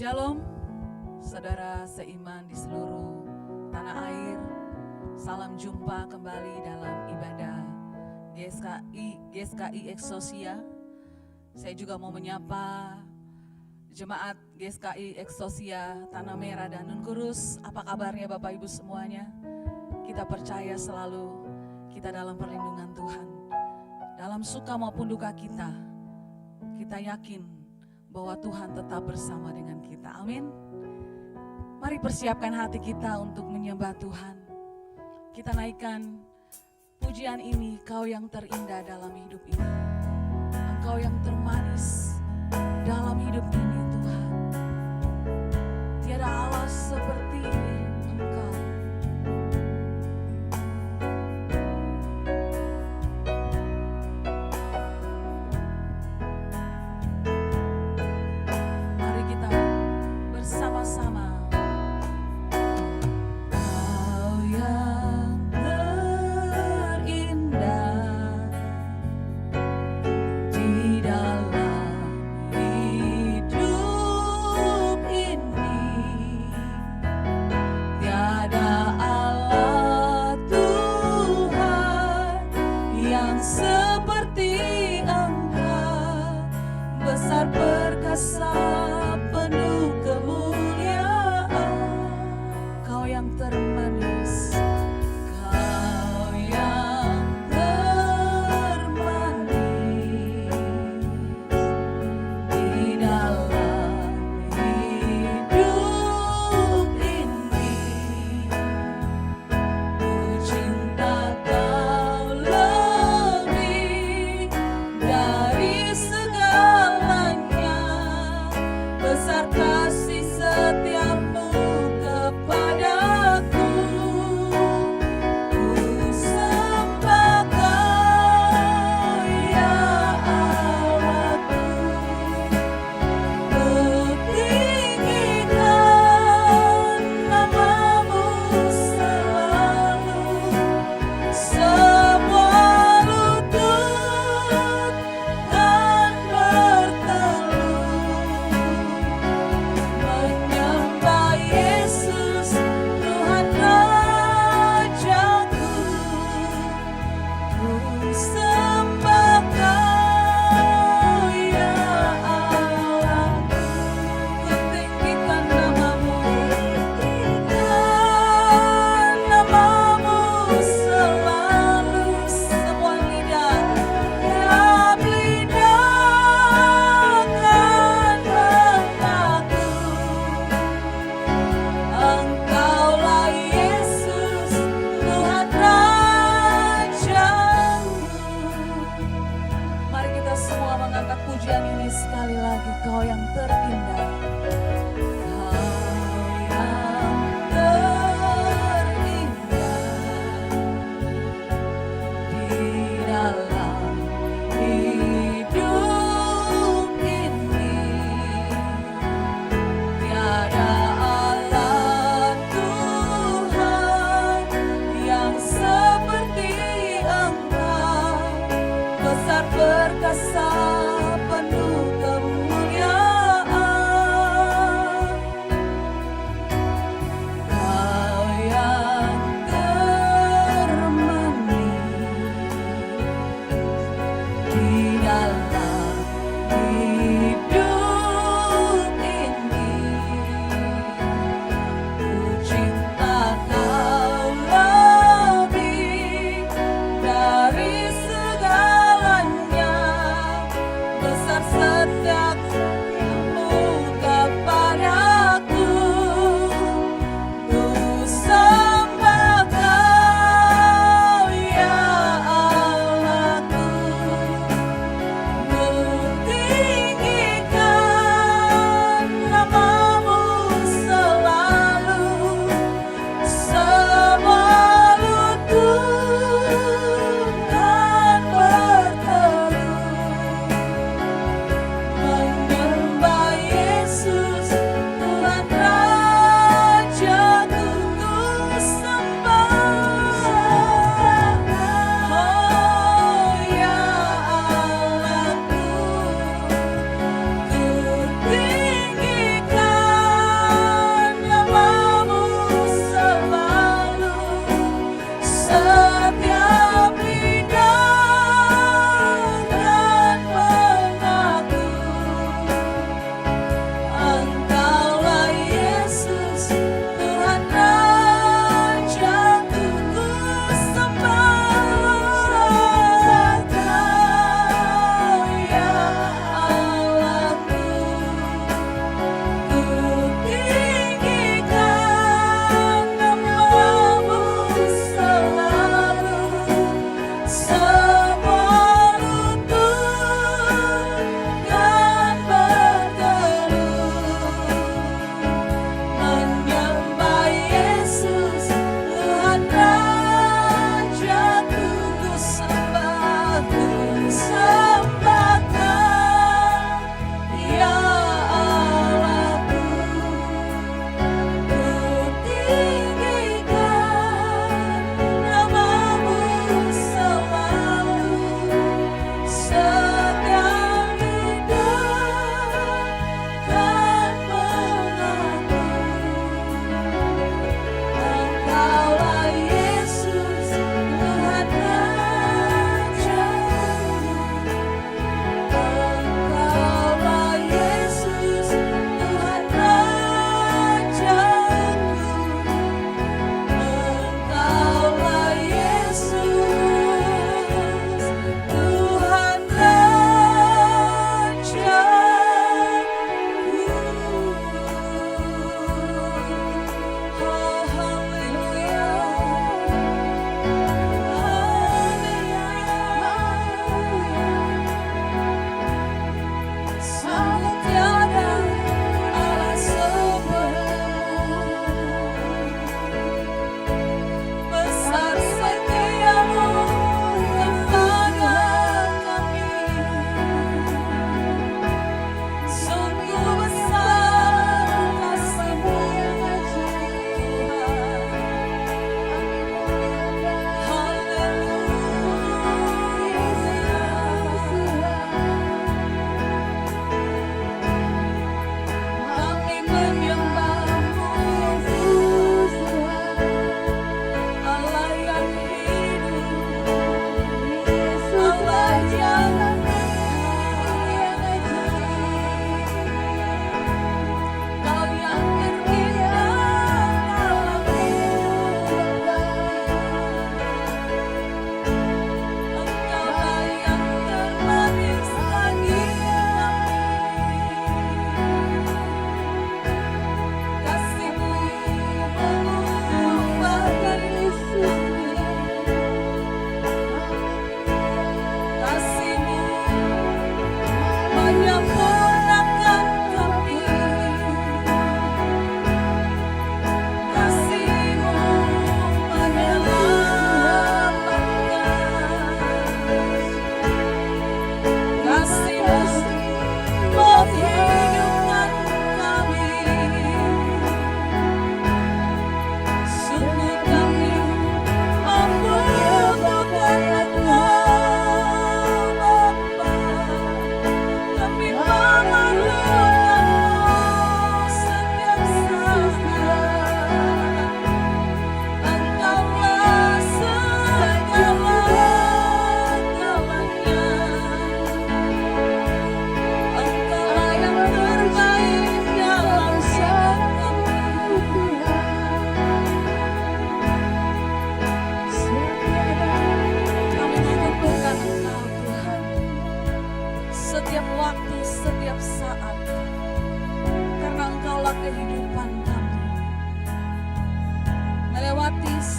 Shalom, saudara seiman di seluruh tanah air. Salam jumpa kembali dalam ibadah GSKI Exousia. Saya juga mau menyapa jemaat GSKI Exousia Tanah Merah dan Nunkurus. Apa kabarnya Bapak Ibu semuanya? Kita percaya selalu kita dalam perlindungan Tuhan. Dalam suka maupun duka kita yakin bahwa Tuhan tetap bersama dengan kita. Amin. Mari persiapkan hati kita untuk menyembah Tuhan. Kita naikkan pujian ini, Kau yang terindah dalam hidup ini. Engkau yang termanis dalam hidup ini Tuhan. Tiada Allah seperti Engkau. Mari kita bersama-sama. Kau yang terindah di dalam hidup ini, tiada Allah Tuhan yang seperti Engkau, besar perkasa penuh kemuliaan. Kau yang termanis, Kau yang termanis di dalam hidup ini. Ku cinta Kau lebih dari segalanya, besar kasih setiamu kepadaku. Ku sembah Kau ya Allahku, ku tinggikan namamu selalu. Semua lutut kan bertelut menyembah Yesus Tuhan Rajaku. Ku sembah Kau ya Allahku, ku tinggikan namamu, tinggikan namamu selalu. Semua lidah, tiap lidah kan mengaku Engkaulah Yesus Tuhan Rajamu. Mari kita semua mengangkat pujian ini sekali lagi. Kau yang terindah, Kau yang terindah di dalam hidup ini. Tiada Allah Tuhan yang seperti Engkau, besar perkasa penuh kemuliaan. Kau yang termanis di dalam hidup ini. Ku cinta Kau lebih dari segalanya,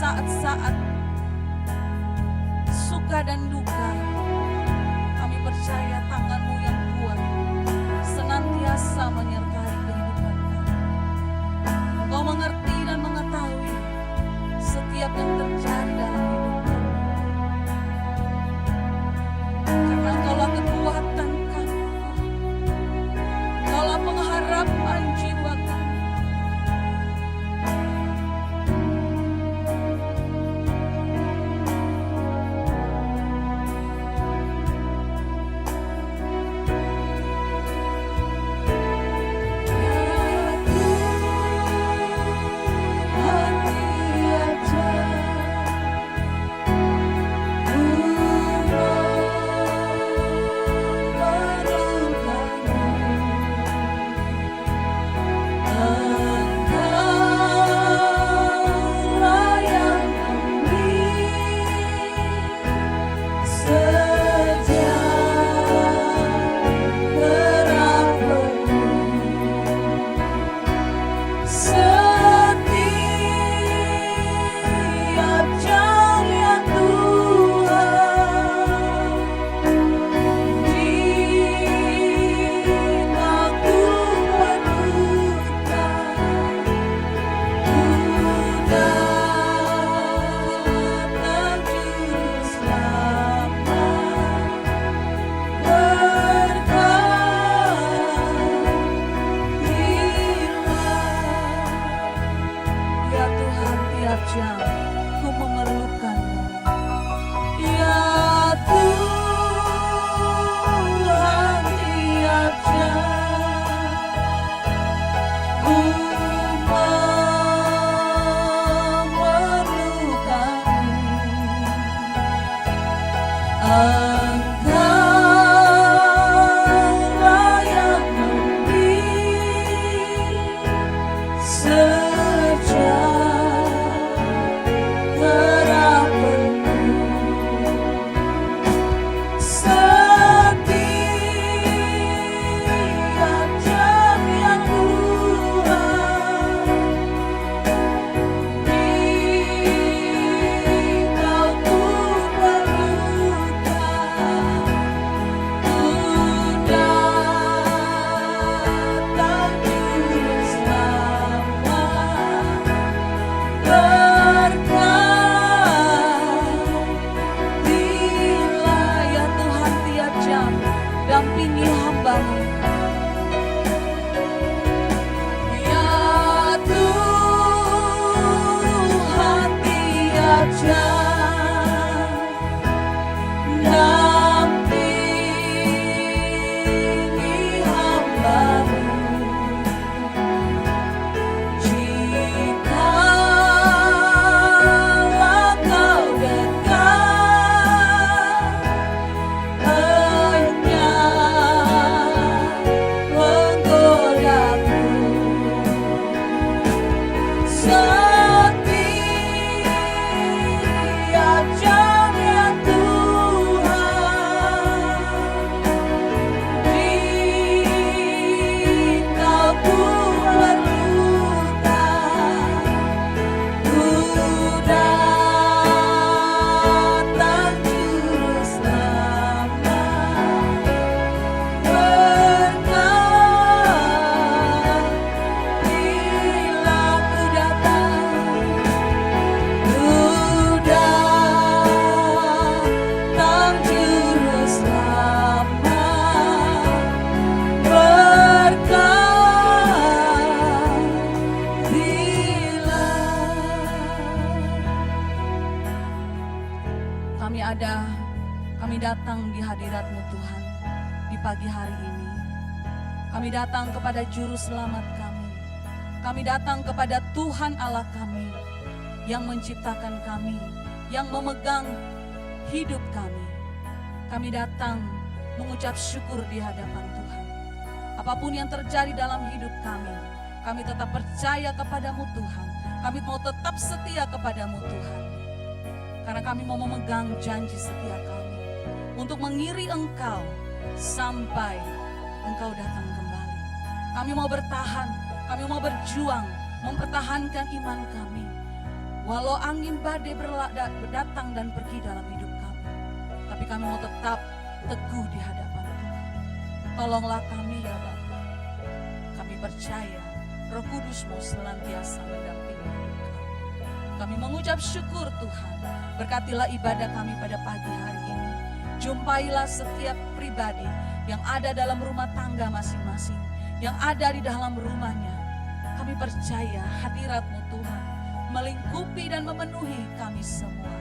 saat-saat suka dan duka, kami percaya tangan-Mu yang kuat senantiasa menyertai kehidupan kami. Engkau mengerti dan mengetahui setiap yang terjadi dalam hidup kami. Karena Engkaulah kekuatan kami, Engkaulah pengharapan jiwa kami. Dampingi hamba-Mu. Ya Tuhan, tiap jam dampingi hamba-Mu. Jikalau Kau Kami datang di hadirat-Mu Tuhan di pagi hari ini. Kami datang kepada Juru Selamat kami. Kami datang kepada Tuhan Allah kami yang menciptakan kami, yang memegang hidup kami. Kami datang mengucap syukur di hadapan Tuhan. Apapun yang terjadi dalam hidup kami tetap percaya kepadamu Tuhan. Kami mau tetap setia kepadamu Tuhan. Karena kami mau memegang janji setia kami untuk mengiri Engkau sampai Engkau datang kembali. Kami mau bertahan, kami mau berjuang, mempertahankan iman kami. Walau angin badai berdatang dan pergi dalam hidup kami, tapi kami mau tetap teguh di hadapan Tuhan. Tolonglah kami ya Bapa. Kami percaya Roh Kudus-Mu senantiasa mendampingi hidup kami. Kami mengucap syukur Tuhan. Berkatilah ibadah kami pada pagi hari ini. Jumpailah setiap pribadi yang ada dalam rumah tangga masing-masing, yang ada di dalam rumahnya. Kami percaya hadirat-Mu Tuhan melingkupi dan memenuhi kami semua.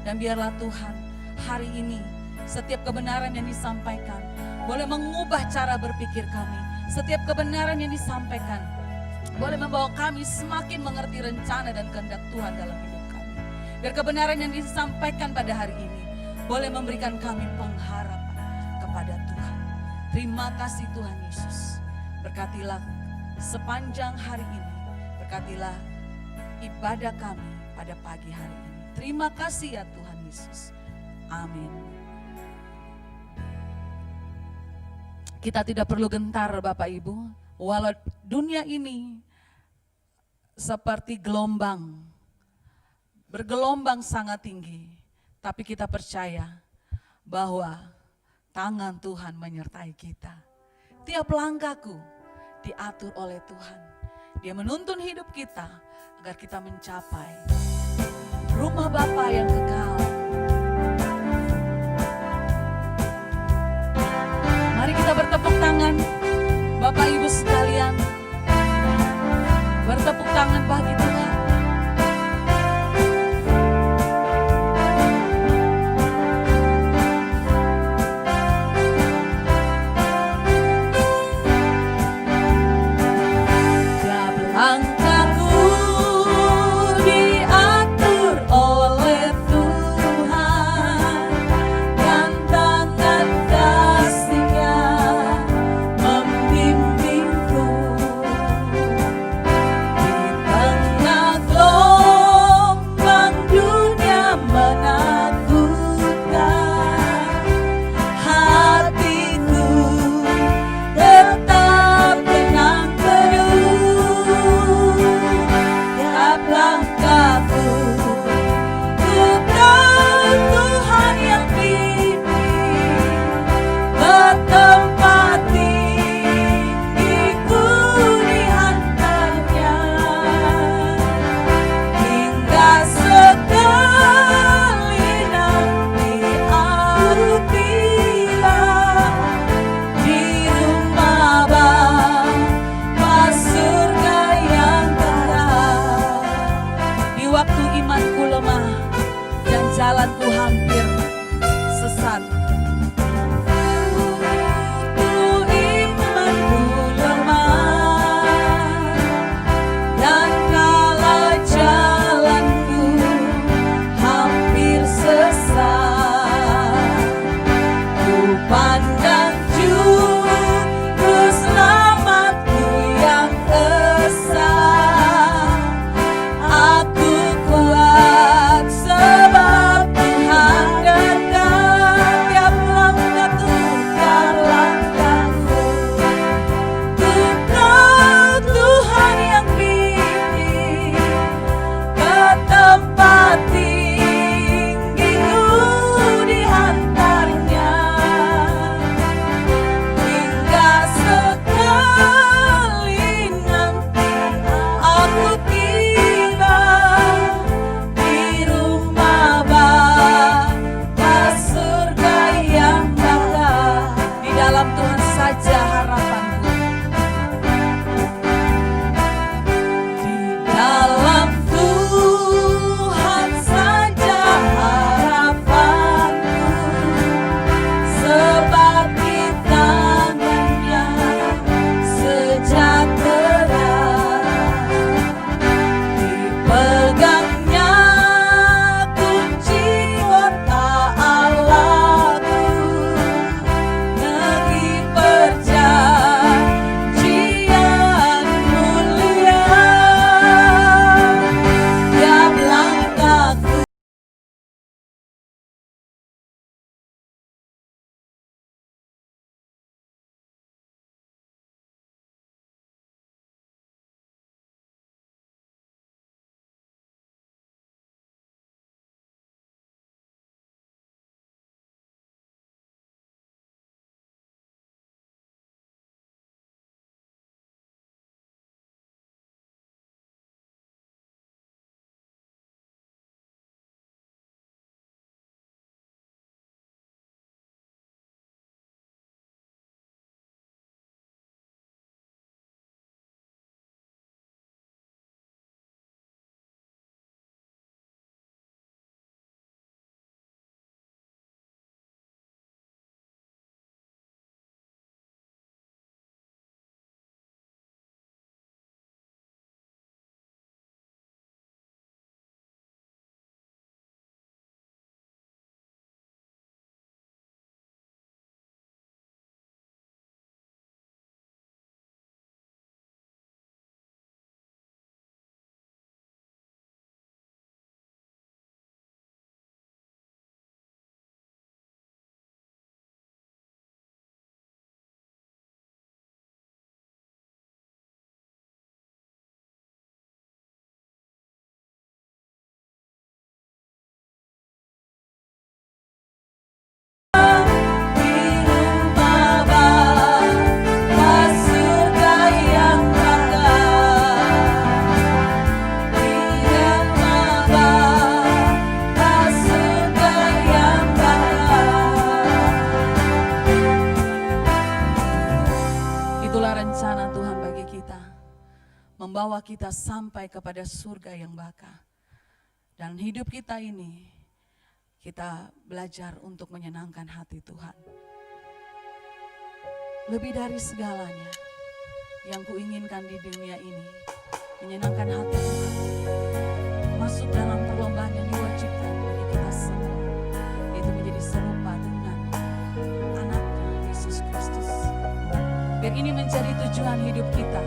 Dan biarlah Tuhan hari ini setiap kebenaran yang disampaikan boleh mengubah cara berpikir kami. Setiap kebenaran yang disampaikan boleh membawa kami semakin mengerti rencana dan kehendak Tuhan dalam hidup kami. Biar kebenaran yang disampaikan pada hari ini boleh memberikan kami pengharapan kepada Tuhan. Terima kasih Tuhan Yesus. Berkatilah sepanjang hari ini. Berkatilah ibadah kami pada pagi hari ini. Terima kasih ya Tuhan Yesus. Amin. Kita tidak perlu gentar Bapak Ibu, walau dunia ini seperti gelombang, bergelombang sangat tinggi, tapi kita percaya bahwa tangan Tuhan menyertai kita. Tiap langkahku diatur oleh Tuhan. Dia menuntun hidup kita agar kita mencapai rumah Bapa yang kekal. Mari kita bertepuk tangan, Bapak Ibu sekalian. Bertepuk tangan bagi Tuhan. Tiap langkahku diatur oleh Tuhan, dan tangan kasih-Nya membimbingku. Di tengah gelombang dunia menakutkan, hatiku tetap tenang teduh. Tiap langkahku ku tahu Tuhan yang bimbing, bertempat tinggiku di hantarnya, hingga sekali nanti aku tiba di rumah Bapa surga yang kekal. Di waktu imanku lemah dan jalanku hampir sesat, imanku lemah, dan kala jalanku hampir sesat, ku pandang juru selamatku yang esa. Aku kuat sebab Tuhan membawa kita sampai kepada surga yang baka. Dan hidup kita ini, kita belajar untuk menyenangkan hati Tuhan. Lebih dari segalanya yang kuinginkan di dunia ini, menyenangkan hati Tuhan. Masuk dalam perlombaan yang diwajibkan bagi kita semua, yaitu menjadi serupa dengan anaknya Yesus Kristus. Biar ini menjadi tujuan hidup kita,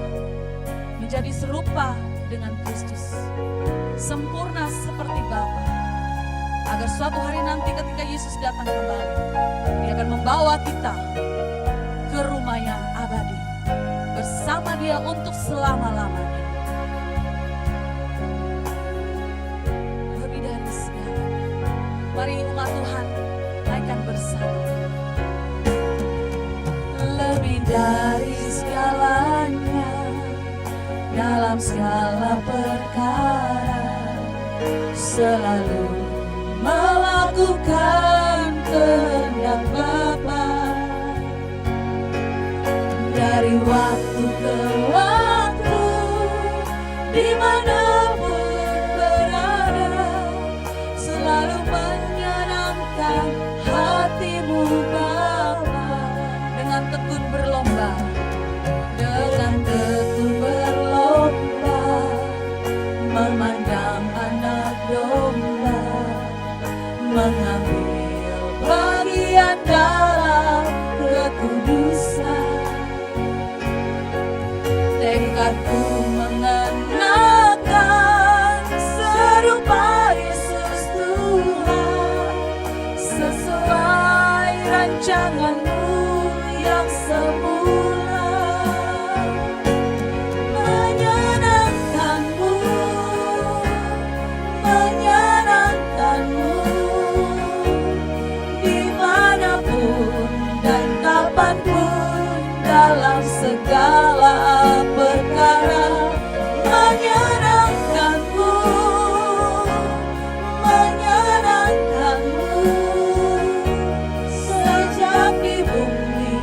menjadi serupa dengan Kristus, sempurna seperti Bapa, agar suatu hari nanti ketika Yesus datang kembali, Dia akan membawa kita ke rumah yang abadi bersama Dia untuk selama-lamanya. Lebih dari segalanya, mari umat Tuhan naikkan bersama. Lebih dari segalanya, dalam segala perkara, selalu melakukan kehendak Bapa. Dari waktu ke waktu, dimanapun berada, selalu menyenangkan hatimu Bapa. Dengan tekun berlomba, dengan tekun berlomba, memandang anak domba, mengambil bagian dalam kekudusan. Tekadku mengenakan serupa Yesus Tuhan, sesuai rancangan-Mu yang semula. Menyenangkan-Mu, menyenangkan-Mu, dimanapun dan kapanpun, dalam segala perkara. Menyenangkan-Mu, menyenangkan-Mu, sejak di bumi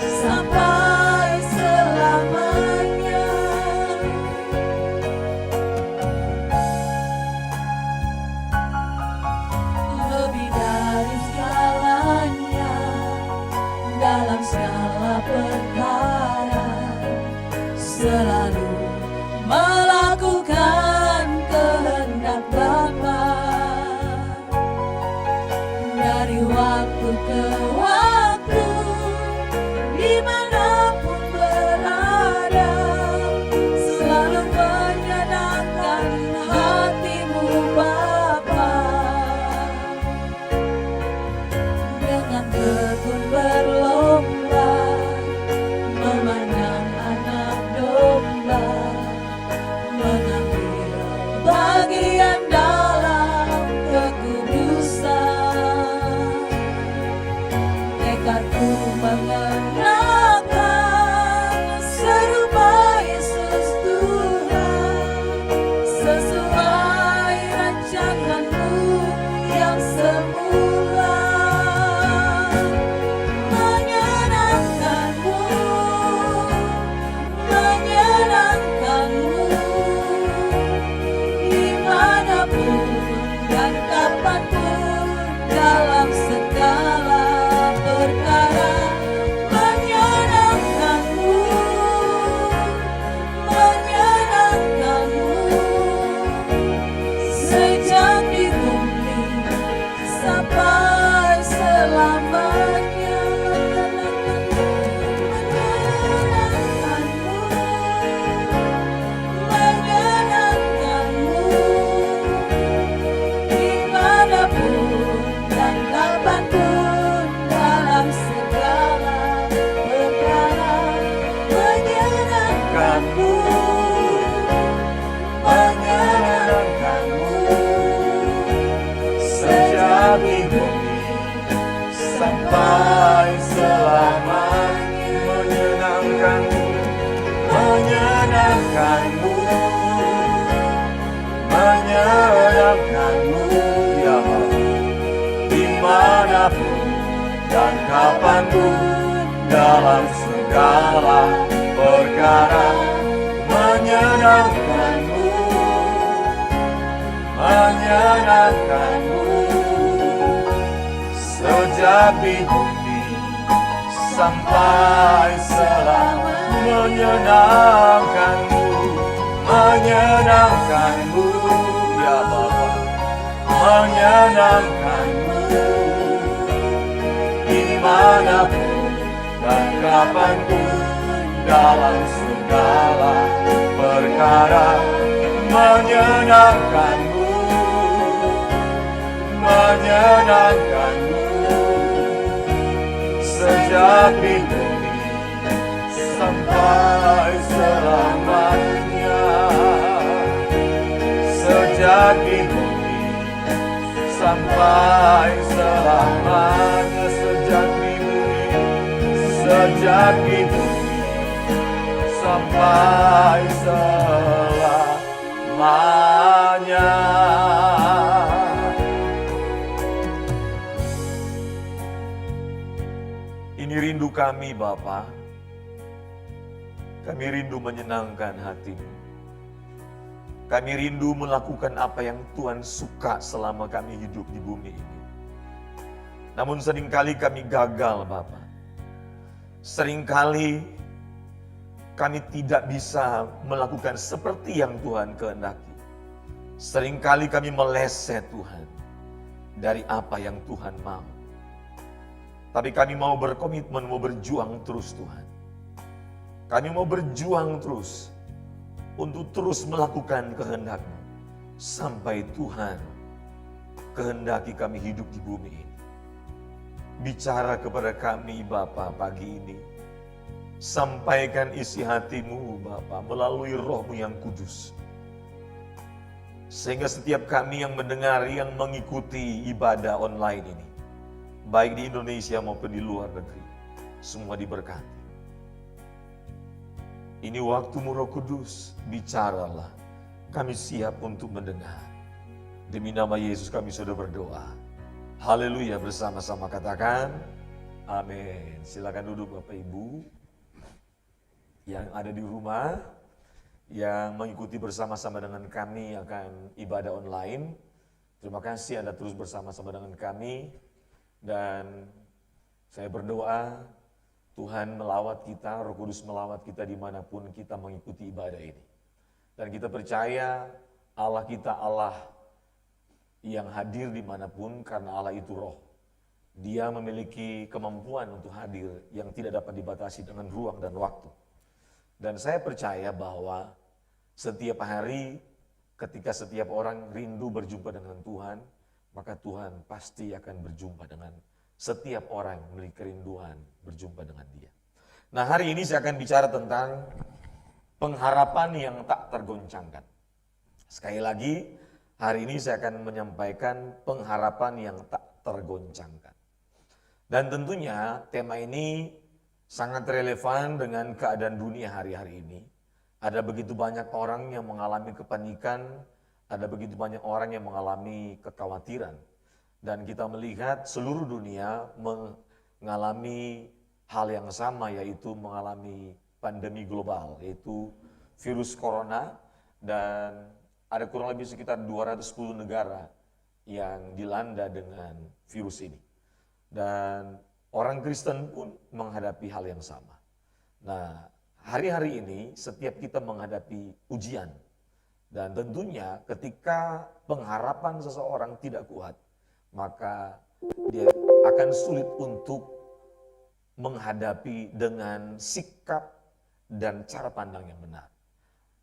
sampai selamanya. Lebih dari segalanya, dalam segala perkara, selalu melakukan kehendak Bapa. Dari waktu ke waktu, dimanapun berada, selalu menyenangkan hatimu Bapa. Dengan tekun berlomba, memandang anak domba, mengambil bagian dalam kekudusan. Tekadku mengenakan serupa Yesus Tuhan, sesuai rancangan-Mu yang semula. Menyenangkan-Mu, menyenangkan-Mu, dimanapun dan kapanpun, dalam segala perkara. Menyenangkan-Mu, menyenangkan-Mu, sejak di bumi sampai selamanya. Menyenangkan-Mu, menyenangkan-Mu, dimanapun dan kapanpun, dalam segala perkara. Menyenangkan-Mu, menyenangkan-Mu, sejak di bumi sampai selamanya. Menyenangkan-Mu, menyenangkan-Mu, menyenangkan-Mu, ya Allah, dimanapun dan kapanpun, dalam segala perkara. menyenangkanmu, menyenangkanmu. Sejak di bumi sampai selama, menyenangkanmu, menyenangkanmu, ya Bapa, menyenangkanmu. Dimanapun dan kapanpun, dalam segala perkara, menyenangkanmu, menyenangkanmu. Sejak di bumi sampai selamanya, sejak di bumi sampai selamanya, sejak di bumi, sejak di bumi sampai selamanya. Ini rindu kami Bapa, kami rindu menyenangkan hati-Mu. Kami rindu melakukan apa yang Tuhan suka selama kami hidup di bumi ini. Namun seringkali kami gagal Bapa. Seringkali kami tidak bisa melakukan seperti yang Tuhan kehendaki. Seringkali kami meleset Tuhan dari apa yang Tuhan mau. Tapi kami mau berkomitmen, mau berjuang terus Tuhan. Kami mau berjuang terus untuk terus melakukan kehendak-Mu sampai Tuhan kehendaki kami hidup di bumi ini. Bicara kepada kami Bapa pagi ini. Sampaikan isi hati-Mu Bapa melalui Roh-Mu yang kudus. Sehingga setiap kami yang mendengar, yang mengikuti ibadah online ini, baik di Indonesia maupun di luar negeri, semua diberkati. Ini waktu-Mu Roh Kudus, bicaralah. Kami siap untuk mendengar. Demi nama Yesus kami sudah berdoa. Haleluya, bersama-sama katakan, amin. Silakan duduk Bapak Ibu yang ada di rumah, yang mengikuti bersama-sama dengan kami akan ibadah online. Terima kasih Anda terus bersama-sama dengan kami. Dan saya berdoa Tuhan melawat kita, Roh Kudus melawat kita dimanapun kita mengikuti ibadah ini. Dan kita percaya Allah kita Allah yang hadir dimanapun karena Allah itu Roh. Dia memiliki kemampuan untuk hadir yang tidak dapat dibatasi dengan ruang dan waktu. Dan saya percaya bahwa setiap hari ketika setiap orang rindu berjumpa dengan Tuhan, maka Tuhan pasti akan berjumpa dengan setiap orang yang memiliki kerinduan berjumpa dengan Dia. Nah, hari ini saya akan bicara tentang pengharapan yang tak tergoncangkan. Sekali lagi, hari ini saya akan menyampaikan pengharapan yang tak tergoncangkan. Dan tentunya tema ini sangat relevan dengan keadaan dunia hari-hari ini. Ada begitu banyak orang yang mengalami kepanikan, ada begitu banyak orang yang mengalami kekhawatiran. Dan kita melihat seluruh dunia mengalami hal yang sama, yaitu mengalami pandemi global, yaitu virus corona. Dan ada kurang lebih sekitar 210 negara yang dilanda dengan virus ini. Dan orang Kristen pun menghadapi hal yang sama. Nah, hari-hari ini setiap kita menghadapi ujian. Dan tentunya ketika pengharapan seseorang tidak kuat, maka dia akan sulit untuk menghadapi dengan sikap dan cara pandang yang benar.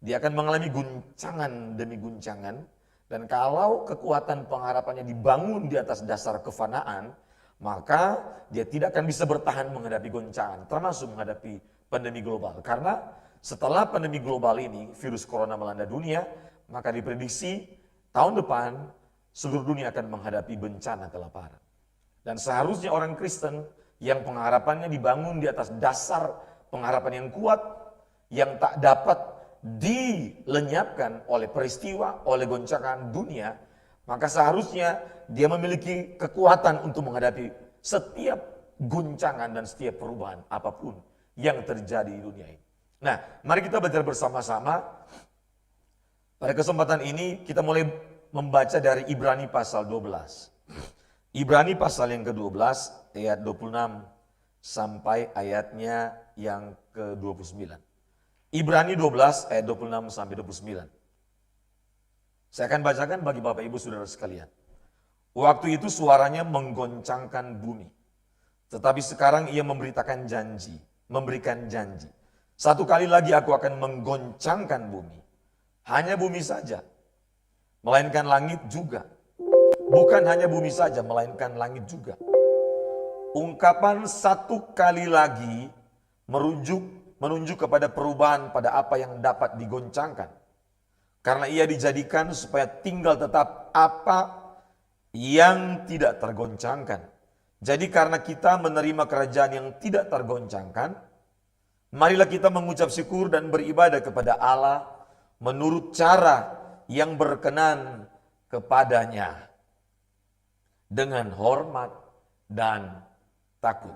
Dia akan mengalami guncangan demi guncangan, dan kalau kekuatan pengharapannya dibangun di atas dasar kefanaan, maka dia tidak akan bisa bertahan menghadapi goncangan, termasuk menghadapi pandemi global. Karena setelah pandemi global ini, virus corona melanda dunia, maka diprediksi tahun depan seluruh dunia akan menghadapi bencana kelaparan. Dan seharusnya orang Kristen yang pengharapannya dibangun di atas dasar pengharapan yang kuat, yang tak dapat dilenyapkan oleh peristiwa, oleh goncangan dunia, maka seharusnya dia memiliki kekuatan untuk menghadapi setiap guncangan dan setiap perubahan apapun yang terjadi di dunia ini. Nah, mari kita belajar bersama-sama. Pada kesempatan ini kita mulai membaca dari Ibrani pasal 12. Ibrani pasal yang ke-12 ayat 26 sampai ayatnya yang ke-29. Ibrani 12 ayat 26 sampai 29. Saya akan bacakan bagi Bapak Ibu Saudara sekalian. Waktu itu suaranya menggoncangkan bumi. Tetapi sekarang ia memberikan janji. Satu kali lagi aku akan menggoncangkan bumi. Hanya bumi saja, melainkan langit juga. Bukan hanya bumi saja, melainkan langit juga. Ungkapan satu kali lagi menunjuk kepada perubahan pada apa yang dapat digoncangkan. Karena ia dijadikan supaya tinggal tetap apa yang tidak tergoncangkan. Jadi karena kita menerima kerajaan yang tidak tergoncangkan, marilah kita mengucap syukur dan beribadah kepada Allah menurut cara yang berkenan kepadanya dengan hormat dan takut.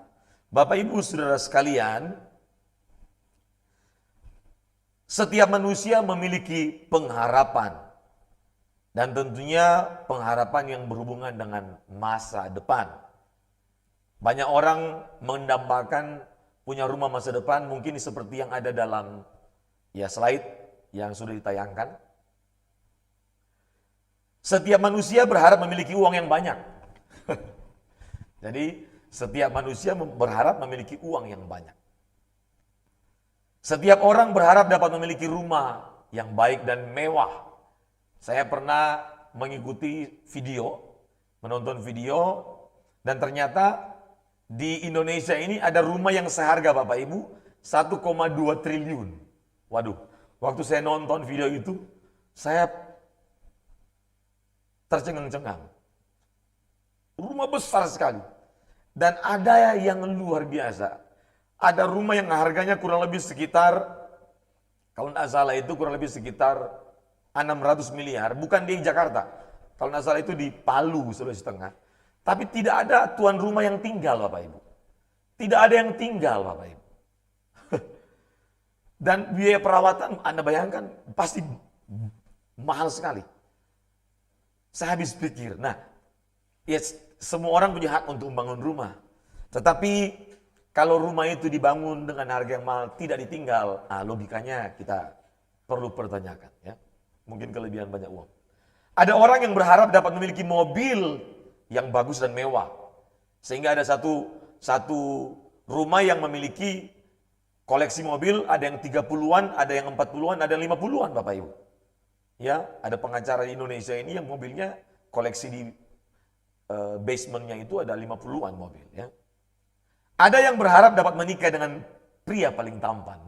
Bapak Ibu Saudara sekalian, setiap manusia memiliki pengharapan. Dan tentunya pengharapan yang berhubungan dengan masa depan. Banyak orang mendambakan punya rumah masa depan mungkin seperti yang ada dalam slide yang sudah ditayangkan. Setiap manusia berharap memiliki uang yang banyak. Jadi setiap manusia berharap memiliki uang yang banyak. Setiap orang berharap dapat memiliki rumah yang baik dan mewah. Saya pernah mengikuti menonton video, dan ternyata di Indonesia ini ada rumah yang seharga Bapak Ibu 1,2 triliun. Waduh, waktu saya nonton video itu, saya tercengang-cengang. Rumah besar sekali. Dan ada yang luar biasa. Ada rumah yang harganya kurang lebih sekitar, kalau tidak salah itu kurang lebih sekitar 600 miliar, bukan di Jakarta. Kalau tidak salah itu di Palu, Sulawesi Tengah. Tapi tidak ada tuan rumah yang tinggal Bapak Ibu. Tidak ada yang tinggal Bapak Ibu. Dan biaya perawatan Anda bayangkan pasti mahal sekali. Saya habis pikir, semua orang punya hak untuk membangun rumah. Tetapi kalau rumah itu dibangun dengan harga yang mahal, tidak ditinggal, logikanya kita perlu pertanyakan ya. Mungkin kelebihan banyak uang. Ada orang yang berharap dapat memiliki mobil yang bagus dan mewah. Sehingga ada satu rumah yang memiliki koleksi mobil, ada yang 30-an, ada yang 40-an, ada yang 50-an Bapak Ibu. Ya, ada pengacara di Indonesia ini yang mobilnya koleksi di basementnya itu ada 50-an mobil ya. Ada yang berharap dapat menikah dengan pria paling tampan.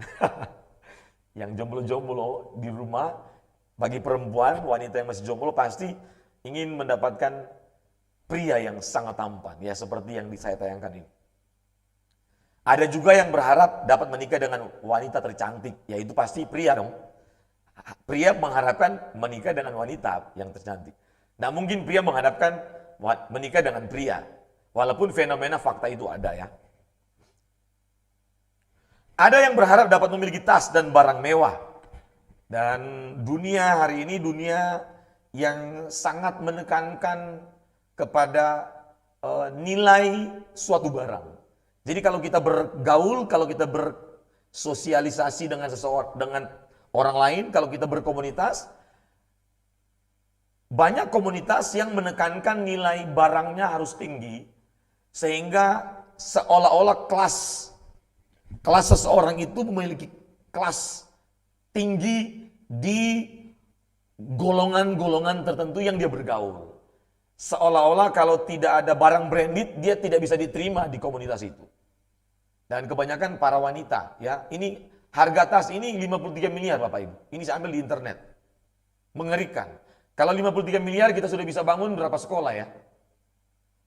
Yang jomblo-jomblo di rumah. Bagi perempuan, wanita yang masih jomblo pasti ingin mendapatkan pria yang sangat tampan. Ya seperti yang saya tayangkan ini. Ada juga yang berharap dapat menikah dengan wanita tercantik. Yaitu pasti pria dong. Pria mengharapkan menikah dengan wanita yang tercantik. Nah mungkin pria mengharapkan menikah dengan pria. Walaupun fenomena fakta itu ada ya. Ada yang berharap dapat memiliki tas dan barang mewah. Dan dunia hari ini dunia yang sangat menekankan kepada nilai suatu barang. Jadi kalau kita bergaul, kalau kita bersosialisasi dengan orang lain, kalau kita berkomunitas, banyak komunitas yang menekankan nilai barangnya harus tinggi, sehingga seolah-olah kelas seseorang itu memiliki kelas tinggi di golongan-golongan tertentu yang dia bergaul. Seolah-olah kalau tidak ada barang branded, dia tidak bisa diterima di komunitas itu. Dan kebanyakan para wanita, ya, ini harga tas ini 53 miliar Bapak Ibu. Ini saya ambil di internet. Mengerikan. Kalau 53 miliar kita sudah bisa bangun berapa sekolah ya?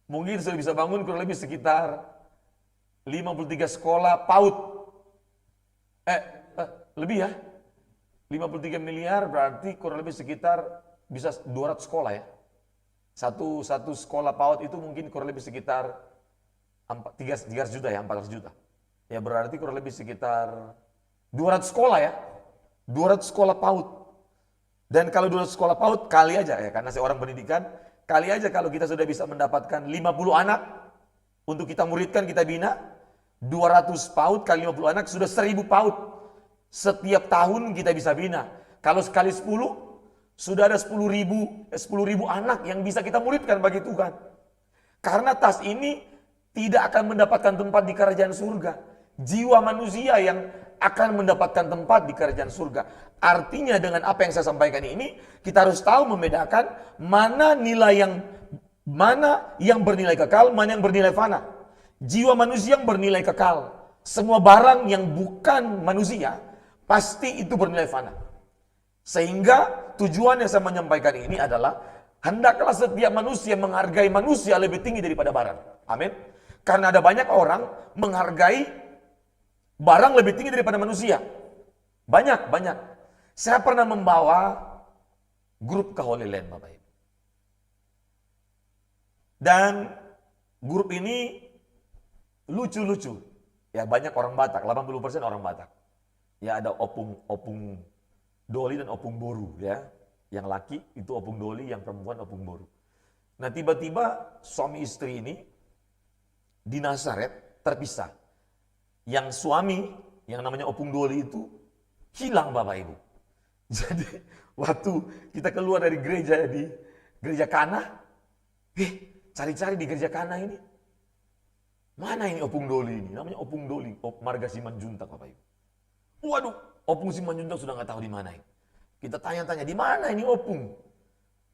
Mungkin sudah bisa bangun kurang lebih sekitar 53 sekolah PAUD. Lebih ya? 53 miliar berarti kurang lebih sekitar bisa 200 sekolah ya. Satu sekolah PAUD itu mungkin kurang lebih sekitar 300 juta ya, 400 juta. Ya berarti kurang lebih sekitar 200 sekolah ya. 200 sekolah PAUD. Dan kalau 200 sekolah PAUD, kali aja ya, karena saya orang pendidikan, kali aja kalau kita sudah bisa mendapatkan 50 anak untuk kita muridkan, kita bina, 200 PAUD kali 50 anak sudah 1000 PAUD. Setiap tahun kita bisa bina. Kalau sekali 10, sudah ada 10.000 anak yang bisa kita muridkan bagi Tuhan. Karena tas ini tidak akan mendapatkan tempat di kerajaan surga. Jiwa manusia yang akan mendapatkan tempat di kerajaan surga. Artinya dengan apa yang saya sampaikan ini, kita harus tahu membedakan mana yang bernilai kekal, mana yang bernilai fana. Jiwa manusia yang bernilai kekal. Semua barang yang bukan manusia, pasti itu bernilai fana. Sehingga tujuan yang saya menyampaikan ini adalah, hendaklah setiap manusia menghargai manusia lebih tinggi daripada barang. Amin. Karena ada banyak orang menghargai barang lebih tinggi daripada manusia. Banyak. Saya pernah membawa grup ke Holy Land, Bapak Ibu. Dan grup ini lucu-lucu. Ya, banyak orang Batak, 80% orang Batak. Ya, ada opung Doli dan opung Boru ya. Yang laki itu opung Doli, yang perempuan opung Boru. Nah, tiba-tiba suami istri ini di Nazaret terpisah. Yang suami, yang namanya opung Doli itu hilang, Bapak Ibu. Jadi waktu kita keluar dari gereja di gereja Kana, cari-cari di gereja Kana ini, mana ini opung Doli ini? Namanya opung Doli, marga Simanjuntak, Bapak Ibu. Waduh, opung Simanjuntak sudah nggak tahu di mana ini. Kita tanya-tanya, di mana ini opung?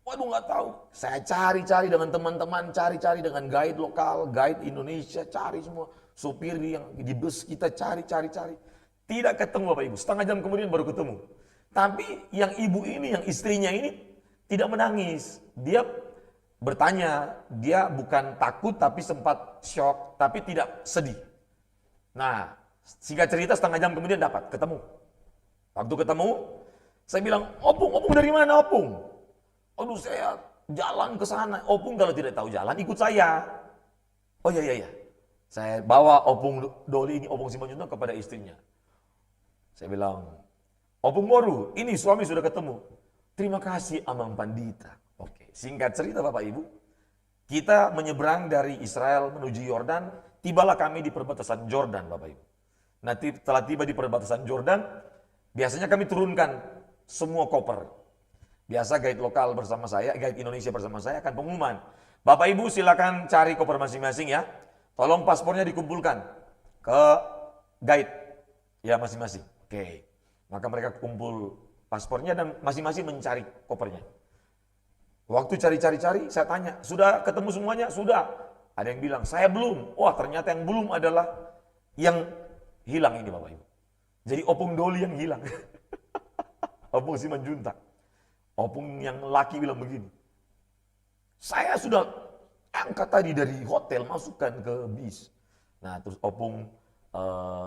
Waduh, nggak tahu. Saya cari-cari dengan teman-teman, cari-cari dengan guide lokal, guide Indonesia, cari semua. Sopir yang di bus kita cari. Tidak ketemu, Bapak Ibu. Setengah jam kemudian baru ketemu. Tapi yang ibu ini, yang istrinya ini tidak menangis. Dia bertanya, dia bukan takut tapi sempat shock, tapi tidak sedih. Nah, singkat cerita setengah jam kemudian dapat, ketemu. Waktu ketemu, saya bilang, opung dari mana opung? Aduh, saya jalan ke sana. Opung kalau tidak tahu jalan, ikut saya. Oh iya. Saya bawa opung Doli ini, opung Simanjuntak kepada istrinya. Saya bilang, opung Boru, ini suami sudah ketemu. Terima kasih Amang Pandita. Oke, singkat cerita Bapak Ibu, kita menyeberang dari Israel menuju Yordan, tibalah kami di perbatasan Jordan, Bapak Ibu. Nah, setelah tiba di perbatasan Jordan, biasanya kami turunkan semua koper. Biasa guide lokal bersama saya, guide Indonesia bersama saya akan pengumuman. Bapak Ibu silakan cari koper masing-masing ya. Tolong paspornya dikumpulkan ke guide ya masing-masing. Oke. Maka mereka kumpul paspornya dan masing-masing mencari kopernya. Waktu cari-cari, saya tanya, sudah ketemu semuanya? Sudah. Ada yang bilang, saya belum. Wah, ternyata yang belum adalah yang hilang ini, Bapak Ibu. Jadi opung Doli yang hilang. Opung Simanjuntak. Opung yang laki bilang begini, saya sudah angkat tadi dari hotel, masukkan ke bis. Nah, terus opung,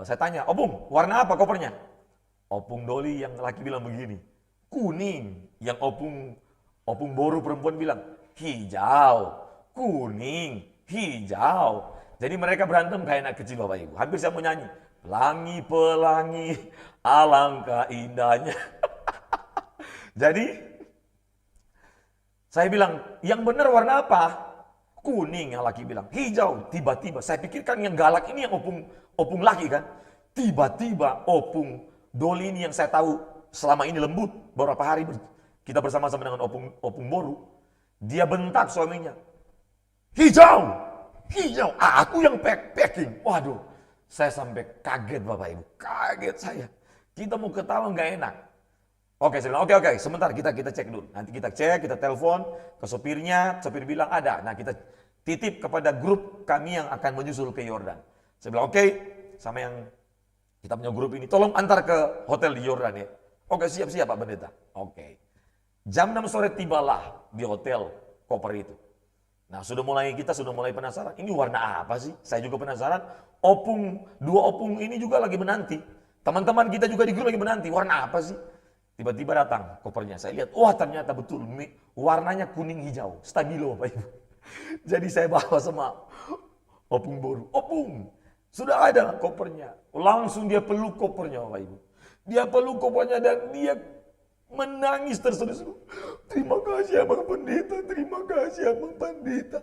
saya tanya, opung, warna apa kopernya? Opung Doli yang laki bilang begini, kuning. Yang opung Boru perempuan bilang, hijau, kuning, hijau. Jadi mereka berantem kayak anak kecil, Bapak Ibu. Hampir saya mau nyanyi, pelangi-pelangi, alangkah indahnya. Jadi saya bilang, yang benar warna apa? Kuning, yang laki bilang. Hijau. Tiba-tiba, saya pikirkan yang galak ini yang opung laki kan. Tiba-tiba opung Doli ini yang saya tahu selama ini lembut. Beberapa hari kita bersama-sama dengan opung Boru. Dia bentak suaminya. Hijau. Aku yang packing. Waduh, saya sampai kaget Bapak Ibu. Kaget saya. Kita mau ketawa nggak enak. Oke, saya bilang, oke, sebentar kita cek dulu. Nanti kita cek, kita telepon ke sopirnya, sopir bilang ada. Nah, kita titip kepada grup kami yang akan menyusul ke Yordan. Saya bilang, oke, sama yang kita punya grup ini, tolong antar ke hotel di Yordan ya. Oke, siap Pak Pendeta. Oke. Jam 6 sore tibalah di hotel koper itu. Nah, kita sudah mulai penasaran, ini warna apa sih? Saya juga penasaran, dua opung ini juga lagi menanti. Teman-teman kita juga di grup lagi menanti, warna apa sih? Tiba-tiba datang kopernya, saya lihat, wah ternyata betul, warnanya kuning hijau, stabilo Bapak Ibu. Jadi saya bawa sama opung Boru, opung, sudah ada kopernya. Langsung dia peluk kopernya Bapak Ibu. Dia peluk kopernya dan dia menangis terseduh-seduh. Terima kasih Abang Pendeta, terima kasih Abang Pendeta.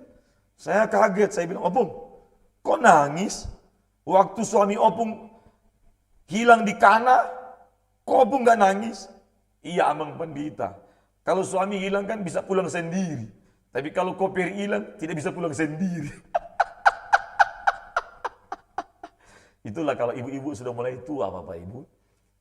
Saya kaget, saya bilang, Opung, kok nangis? Waktu suami Opung hilang di Kana, kok Opung gak nangis? Iya Abang Pendeta, kalau suami hilang kan bisa pulang sendiri. Tapi kalau koper hilang, tidak bisa pulang sendiri. Itulah kalau ibu-ibu sudah mulai tua Bapak Ibu.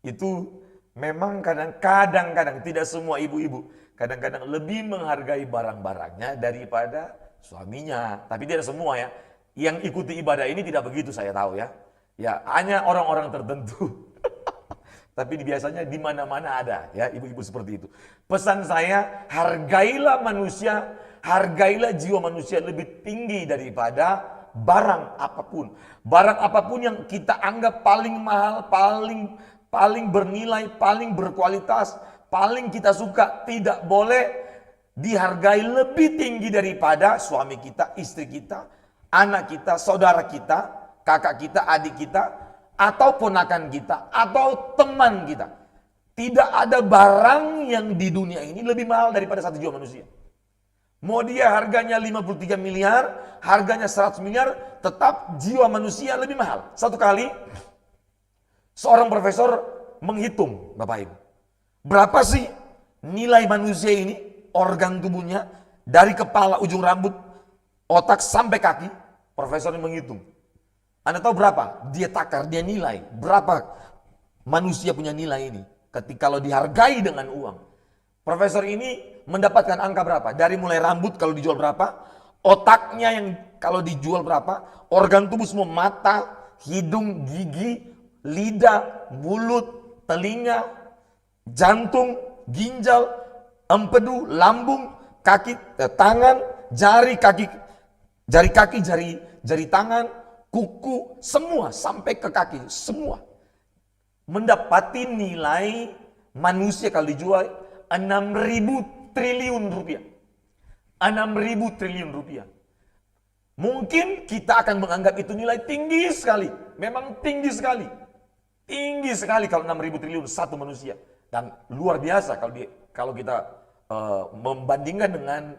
Itu memang kadang-kadang tidak semua ibu-ibu. Kadang-kadang lebih menghargai barang-barangnya daripada suaminya. Tapi tidak semua ya. Yang ikuti ibadah ini tidak begitu saya tahu ya. Ya hanya orang-orang tertentu. Tapi biasanya di mana-mana ada ya ibu-ibu seperti itu. Pesan saya, hargailah manusia, hargailah jiwa manusia lebih tinggi daripada barang apapun. Barang apapun yang kita anggap paling mahal, paling bernilai, paling berkualitas, paling kita suka, tidak boleh dihargai lebih tinggi daripada suami kita, istri kita, anak kita, saudara kita, kakak kita, adik kita, atau ponakan kita, atau teman kita. Tidak ada barang yang di dunia ini lebih mahal daripada satu jiwa manusia. Mau dia harganya 53 miliar, harganya 100 miliar, tetap jiwa manusia lebih mahal. Satu kali, seorang profesor menghitung, Bapak Ibu. Berapa sih nilai manusia ini, organ tubuhnya, dari kepala, ujung rambut, otak sampai kaki. Profesor ini menghitung. Anda tahu berapa? Dia takar, dia nilai. Berapa manusia punya nilai ini? Ketika kalau dihargai dengan uang. Profesor ini mendapatkan angka berapa? Dari mulai rambut kalau dijual berapa, otaknya yang kalau dijual berapa, organ tubuh semua, mata, hidung, gigi, lidah, mulut, telinga, jantung, ginjal, empedu, lambung, kaki, tangan, jari kaki, jari tangan, kuku, semua sampai ke kaki, semua mendapati nilai manusia kalau dijual 6.000 triliun rupiah. 6.000 triliun rupiah. Mungkin kita akan menganggap itu nilai tinggi sekali. Memang tinggi sekali. Tinggi sekali kalau 6.000 triliun satu manusia. Dan luar biasa kalau kita membandingkan dengan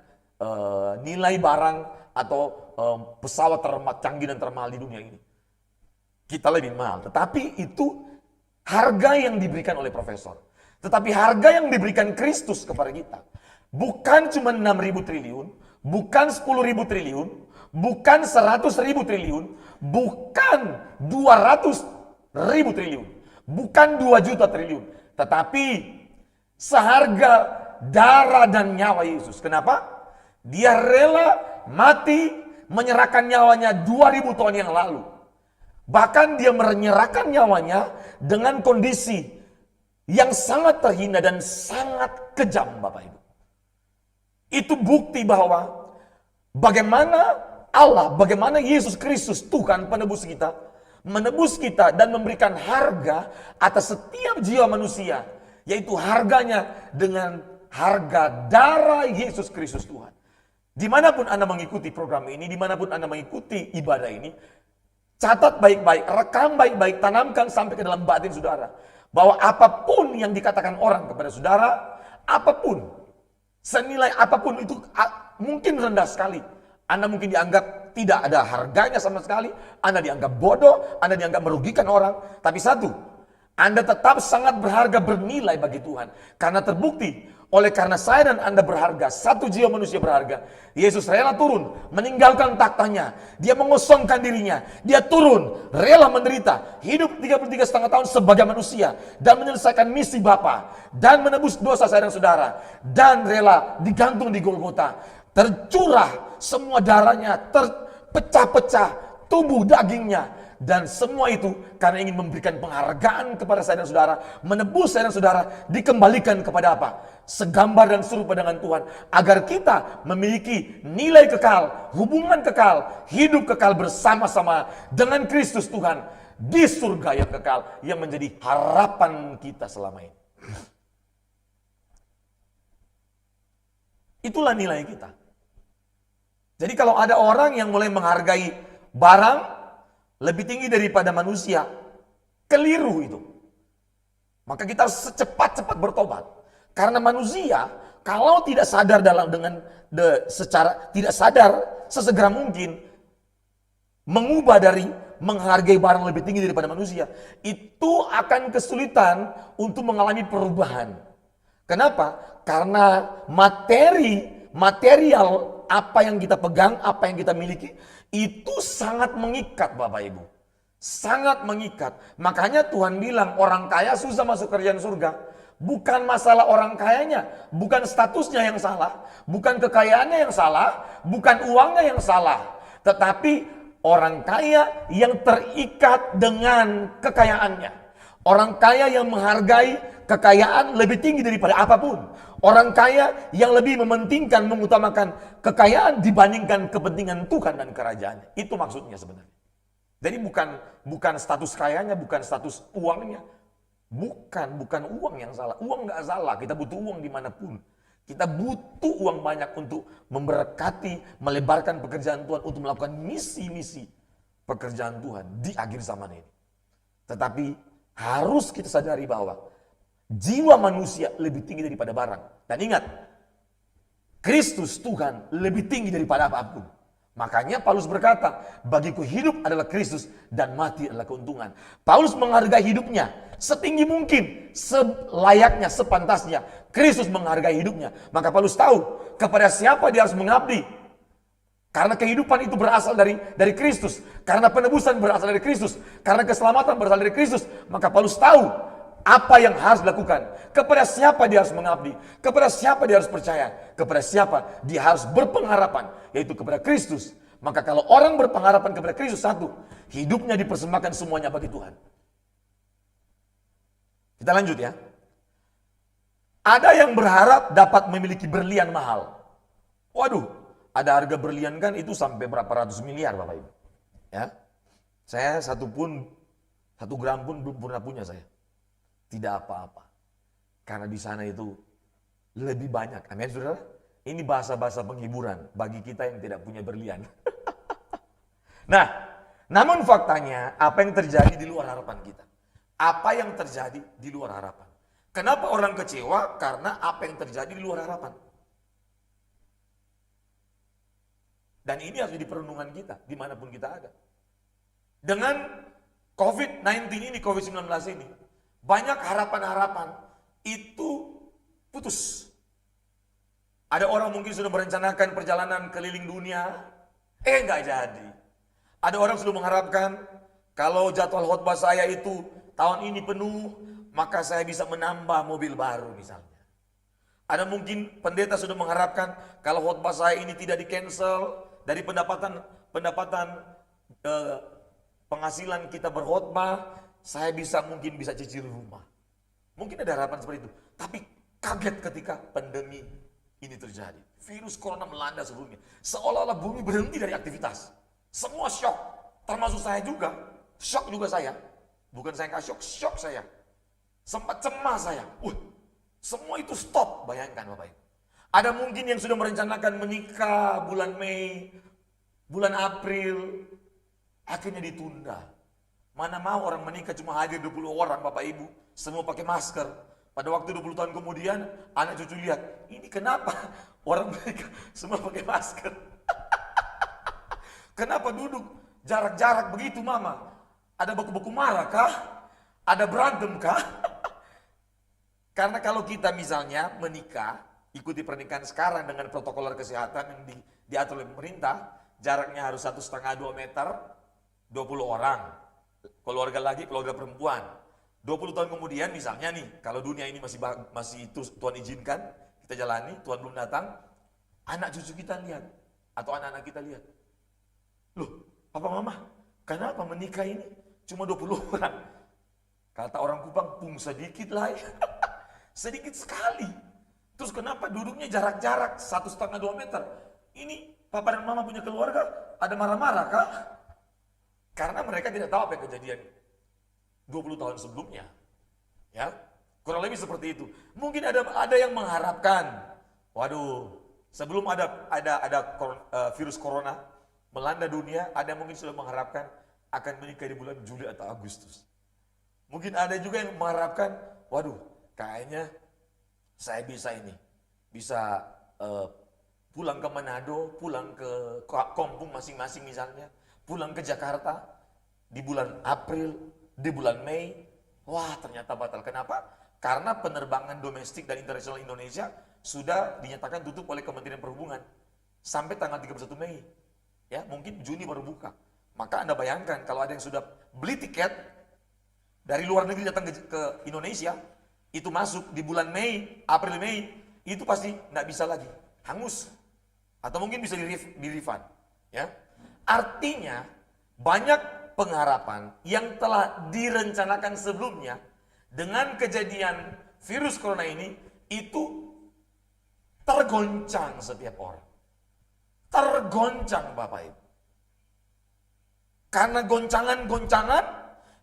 nilai barang atau pesawat canggih dan termahal di dunia ini. Kita lebih mahal. Tetapi itu harga yang diberikan oleh profesor. Tetapi harga yang diberikan Kristus kepada kita bukan cuma 6.000 triliun, bukan 10.000 triliun, bukan 100.000 triliun, bukan 200.000 triliun, bukan 2 juta triliun, tetapi seharga darah dan nyawa Yesus. Kenapa? Dia rela mati menyerahkan nyawanya 2000 tahun yang lalu. Bahkan dia menyerahkan nyawanya dengan kondisi yang sangat terhina dan sangat kejam, Bapak Ibu. Itu bukti bahwa bagaimana Allah, bagaimana Yesus Kristus, Tuhan penebus kita, menebus kita dan memberikan harga atas setiap jiwa manusia, yaitu harganya dengan harga darah Yesus Kristus Tuhan. Dimanapun Anda mengikuti program ini, dimanapun Anda mengikuti ibadah ini, catat baik-baik, rekam baik-baik, tanamkan sampai ke dalam batin saudara. Bahwa apapun yang dikatakan orang kepada saudara, apapun, senilai apapun itu mungkin rendah sekali. Anda mungkin dianggap tidak ada harganya sama sekali. Anda dianggap bodoh, Anda dianggap merugikan orang. Tapi satu, Anda tetap sangat berharga, bernilai bagi Tuhan. Karena terbukti, oleh karena saya dan Anda berharga, satu jiwa manusia berharga, Yesus rela turun, meninggalkan taktanya. Dia mengosongkan dirinya. Dia turun, rela menderita. Hidup 33,5 tahun sebagai manusia. Dan menyelesaikan misi Bapa. Dan menebus dosa saya dan saudara. Dan rela digantung di Golgota. Tercurah semua darahnya, terpecah-pecah tubuh dagingnya. Dan semua itu karena ingin memberikan penghargaan kepada saya dan saudara, menebus saya dan saudara, dikembalikan kepada apa? Segambar dan serupa dengan Tuhan, agar kita memiliki nilai kekal, hubungan kekal, hidup kekal bersama-sama dengan Kristus Tuhan di surga yang kekal, yang menjadi harapan kita selama ini. Itulah nilai kita. Jadi kalau ada orang yang mulai menghargai barang lebih tinggi daripada manusia, keliru itu. Maka kita harus secepat-cepat bertobat. Karena manusia kalau tidak sadar secara tidak sadar sesegera mungkin mengubah dari menghargai barang lebih tinggi daripada manusia, itu akan kesulitan untuk mengalami perubahan. Kenapa? Karena material apa yang kita pegang, apa yang kita miliki, itu sangat mengikat Bapak Ibu. Sangat mengikat. Makanya Tuhan bilang orang kaya susah masuk kerjaan surga. Bukan masalah orang kayanya, bukan statusnya yang salah, bukan kekayaannya yang salah, bukan uangnya yang salah. Tetapi orang kaya yang terikat dengan kekayaannya. Orang kaya yang menghargai kekayaan lebih tinggi daripada apapun. Orang kaya yang lebih mementingkan, mengutamakan kekayaan dibandingkan kepentingan Tuhan dan kerajaannya. Itu maksudnya sebenarnya. Jadi bukan status kayanya, bukan status uangnya. Bukan uang yang salah. Uang nggak salah, kita butuh uang dimanapun. Kita butuh uang banyak untuk memberkati, melebarkan pekerjaan Tuhan, untuk melakukan misi-misi pekerjaan Tuhan di akhir zaman ini. Tetapi harus kita sadari bahwa jiwa manusia lebih tinggi daripada barang. Dan ingat, Kristus Tuhan lebih tinggi daripada apapun. Makanya Paulus berkata, bagiku hidup adalah Kristus dan mati adalah keuntungan. Paulus menghargai hidupnya setinggi mungkin, selayaknya, sepantasnya. Kristus menghargai hidupnya. Maka Paulus tahu kepada siapa dia harus mengabdi. Karena kehidupan itu berasal dari Kristus. Karena penebusan berasal dari Kristus. Karena keselamatan berasal dari Kristus. Maka Paulus tahu apa yang harus dilakukan. Kepada siapa dia harus mengabdi. Kepada siapa dia harus percaya. Kepada siapa dia harus berpengharapan. Yaitu kepada Kristus. Maka kalau orang berpengharapan kepada Kristus, satu, hidupnya dipersembahkan semuanya bagi Tuhan. Kita lanjut ya. Ada yang berharap dapat memiliki berlian mahal. Waduh, ada harga berlian kan itu sampai berapa ratus miliar Bapak Ibu. Ya, saya satu gram pun belum pernah punya saya. Tidak apa-apa. Karena di sana itu lebih banyak. Amin saudara. Ini bahasa-bahasa penghiburan bagi kita yang tidak punya berlian. Nah, namun faktanya apa yang terjadi di luar harapan kita? Apa yang terjadi di luar harapan? Kenapa orang kecewa? Karena apa yang terjadi di luar harapan. Dan ini harus jadi perenungan kita, dimanapun kita ada. Dengan COVID-19 ini, COVID-19 ini, banyak harapan-harapan itu putus. Ada orang mungkin sudah merencanakan perjalanan keliling dunia, nggak jadi. Ada orang sudah mengharapkan, kalau jadwal khotbah saya itu tahun ini penuh, maka saya bisa menambah mobil baru misalnya. Ada mungkin pendeta sudah mengharapkan, kalau khotbah saya ini tidak di-cancel, dari pendapatan penghasilan kita berkhotbah, saya mungkin bisa cicil rumah. Mungkin ada harapan seperti itu. Tapi kaget ketika pandemi ini terjadi. Virus corona melanda sebelumnya. Seolah-olah bumi berhenti dari aktivitas. Semua shock. Termasuk saya juga. Shock juga saya. Bukan saya nggak shock, shock saya. Sempat cemas saya. Semua itu stop. Bayangkan Bapak Ibu. Ada mungkin yang sudah merencanakan menikah bulan Mei, bulan April, akhirnya ditunda. Mana mau orang menikah cuma hadir 20 orang Bapak Ibu, semua pakai masker. Pada waktu 20 tahun kemudian, anak cucu lihat, ini kenapa orang menikah semua pakai masker? Kenapa duduk jarak-jarak begitu mama? Ada baku-baku marah kah? Ada berantem kah? Karena kalau kita misalnya menikah, ikuti pernikahan sekarang dengan protokol kesehatan yang diatur oleh pemerintah, jaraknya harus 1,5-2 meter, 20 orang, keluarga lagi, keluarga perempuan. 20 tahun kemudian misalnya nih, kalau dunia ini masih Tuhan izinkan, kita jalani, Tuhan belum datang, anak cucu kita lihat, atau anak-anak kita lihat. Loh, papa mama, kenapa menikah ini cuma 20 orang? Kata orang Kupang, pung sedikit lah ya. Sedikit sekali. Terus kenapa duduknya jarak-jarak 1,5-2 meter? Ini papa dan mama punya keluarga, ada marah-marah kah? Karena mereka tidak tahu apa yang kejadian 20 tahun sebelumnya. Ya, kurang lebih seperti itu. Mungkin ada yang mengharapkan, waduh, sebelum ada virus corona melanda dunia, ada yang mungkin sudah mengharapkan akan menikah di bulan Juli atau Agustus. Mungkin ada juga yang mengharapkan, waduh kayaknya saya bisa pulang ke Manado, pulang ke kampung masing-masing misalnya, pulang ke Jakarta di bulan April, di bulan Mei. Wah ternyata batal. Kenapa? Karena penerbangan domestik dan internasional Indonesia sudah dinyatakan tutup oleh Kementerian Perhubungan sampai tanggal 31 Mei. Ya, mungkin Juni baru buka. Maka Anda bayangkan kalau ada yang sudah beli tiket dari luar negeri datang ke Indonesia, itu masuk di bulan Mei, April Mei, itu pasti nggak bisa lagi, hangus. Atau mungkin bisa di-refund. Ya. Artinya banyak pengharapan yang telah direncanakan sebelumnya dengan kejadian virus corona ini itu tergoncang setiap orang. Tergoncang Bapak Ibu. Karena goncangan-goncangan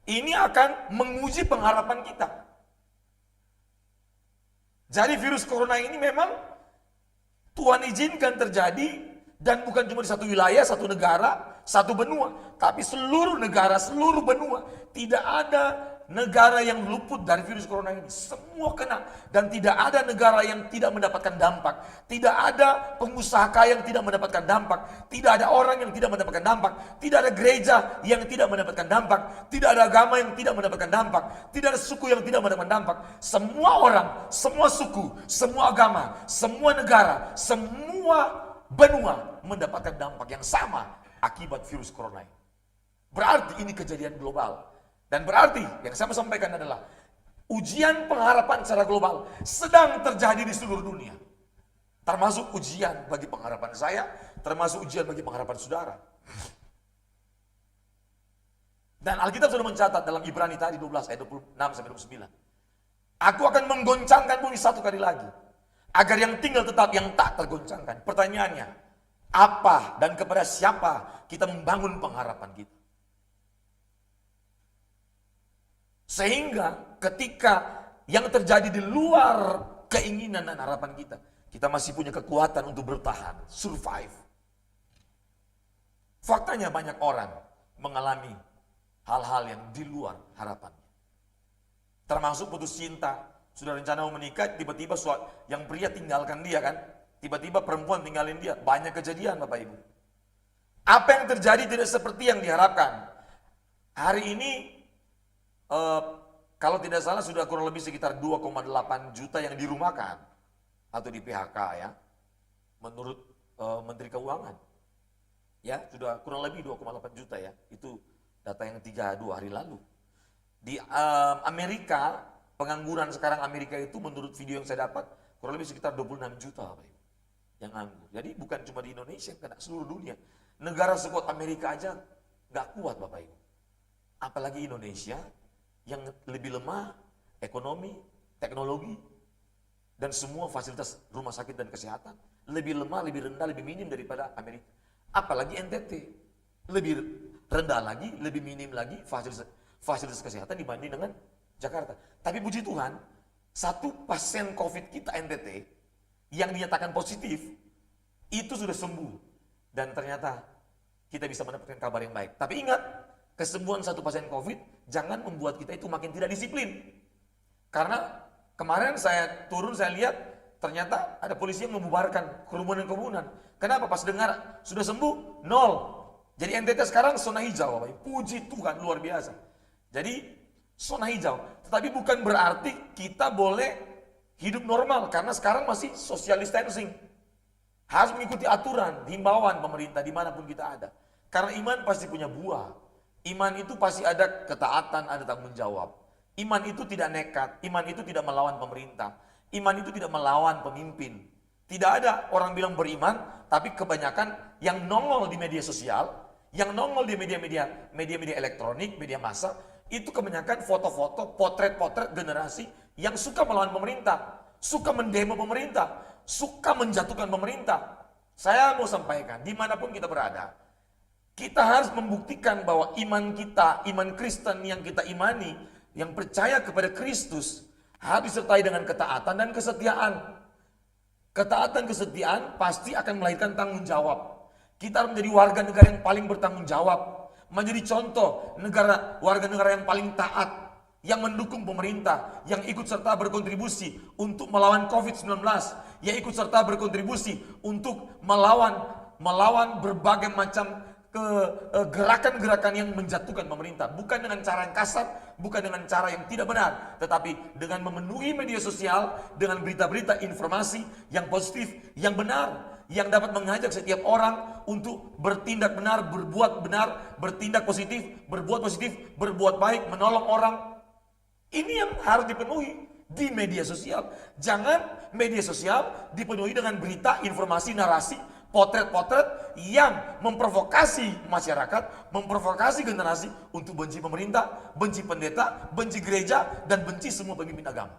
ini akan menguji pengharapan kita. Jadi virus corona ini memang Tuhan izinkan terjadi dan bukan cuma di satu wilayah, satu negara, satu benua, tapi seluruh negara, seluruh benua. Tidak ada negara yang luput dari virus corona ini. Semua kena dan tidak ada negara yang tidak mendapatkan dampak. Tidak ada pengusaha kaya yang tidak mendapatkan dampak. Tidak ada orang yang tidak mendapatkan dampak. Tidak ada gereja yang tidak mendapatkan dampak. Tidak ada agama yang tidak mendapatkan dampak. Tidak ada suku yang tidak mendapatkan dampak. Semua orang, semua suku, semua agama, semua negara, semua benua mendapatkan dampak yang sama akibat virus corona ini. Berarti ini kejadian global. Dan berarti yang saya mau sampaikan adalah ujian pengharapan secara global sedang terjadi di seluruh dunia. Termasuk ujian bagi pengharapan saya, termasuk ujian bagi pengharapan saudara. Dan Alkitab sudah mencatat dalam Ibrani tadi 12 ayat 26 sampai 29. Aku akan menggoncangkan bumi satu kali lagi, agar yang tinggal tetap, yang tak tergoncangkan. Pertanyaannya, apa dan kepada siapa kita membangun pengharapan kita? Sehingga ketika yang terjadi di luar keinginan dan harapan kita, kita masih punya kekuatan untuk bertahan, survive. Faktanya banyak orang mengalami hal-hal yang di luar harapannya. Termasuk putus cinta, sudah rencana mau menikah, tiba-tiba yang pria tinggalkan dia kan, tiba-tiba perempuan tinggalin dia. Banyak kejadian Bapak Ibu. Apa yang terjadi tidak seperti yang diharapkan. Hari ini kalau tidak salah sudah kurang lebih sekitar 2,8 juta yang dirumahkan atau di PHK ya, menurut Menteri Keuangan. Ya, sudah kurang lebih 2,8 juta ya. Itu data yang 2 hari lalu. Di Amerika, pengangguran sekarang Amerika itu menurut video yang saya dapat kurang lebih sekitar 26 juta Bapak Ibu, yang nganggur. Jadi bukan cuma di Indonesia, kena seluruh dunia. Negara sekuat Amerika aja nggak kuat Bapak Ibu. Apalagi Indonesia yang lebih lemah ekonomi, teknologi, dan semua fasilitas rumah sakit dan kesehatan lebih lemah, lebih rendah, lebih minim daripada Amerika. Apalagi NTT, lebih rendah lagi, lebih minim lagi fasilitas kesehatan dibanding dengan Jakarta. Tapi puji Tuhan, satu pasien COVID kita NTT yang dinyatakan positif, itu sudah sembuh. Dan ternyata kita bisa mendapatkan kabar yang baik. Tapi ingat, kesembuhan satu pasien COVID jangan membuat kita itu makin tidak disiplin. Karena kemarin saya turun, saya lihat ternyata ada polisi yang membubarkan kerumunan-kerumunan. Kenapa? Pas dengar sudah sembuh, 0. Jadi NTT sekarang zona hijau, Bapak. Puji Tuhan, luar biasa. Jadi zona hijau. Tetapi bukan berarti kita boleh hidup normal, karena sekarang masih social distancing. Harus mengikuti aturan, himbauan pemerintah dimanapun kita ada. Karena iman pasti punya buah. Iman itu pasti ada ketaatan, ada tanggung jawab. Iman itu tidak nekat, iman itu tidak melawan pemerintah. Iman itu tidak melawan pemimpin. Tidak ada orang bilang beriman, tapi kebanyakan yang nongol di media sosial, yang nongol di media elektronik, media massa, itu kebanyakan foto-foto, potret-potret generasi yang suka melawan pemerintah, suka mendemo pemerintah, suka menjatuhkan pemerintah. Saya mau sampaikan, dimanapun kita berada, kita harus membuktikan bahwa iman kita, iman Kristen yang kita imani, yang percaya kepada Kristus, harus disertai dengan ketaatan dan kesetiaan. Ketaatan, kesetiaan pasti akan melahirkan tanggung jawab. Kita harus menjadi warga negara yang paling bertanggung jawab. Menjadi contoh warga negara yang paling taat, yang mendukung pemerintah, yang ikut serta berkontribusi untuk melawan COVID-19, yang ikut serta berkontribusi untuk melawan berbagai macam gerakan-gerakan yang menjatuhkan pemerintah. Bukan dengan cara yang kasar, bukan dengan cara yang tidak benar, tetapi dengan memenuhi media sosial dengan berita-berita informasi yang positif, yang benar, yang dapat mengajak setiap orang untuk bertindak benar, bertindak positif, berbuat baik, menolong orang. Ini yang harus dipenuhi di media sosial. Jangan media sosial dipenuhi dengan berita, informasi, narasi, potret-potret yang memprovokasi masyarakat, memprovokasi generasi untuk benci pemerintah, benci pendeta, benci gereja, dan benci semua pemimpin agama.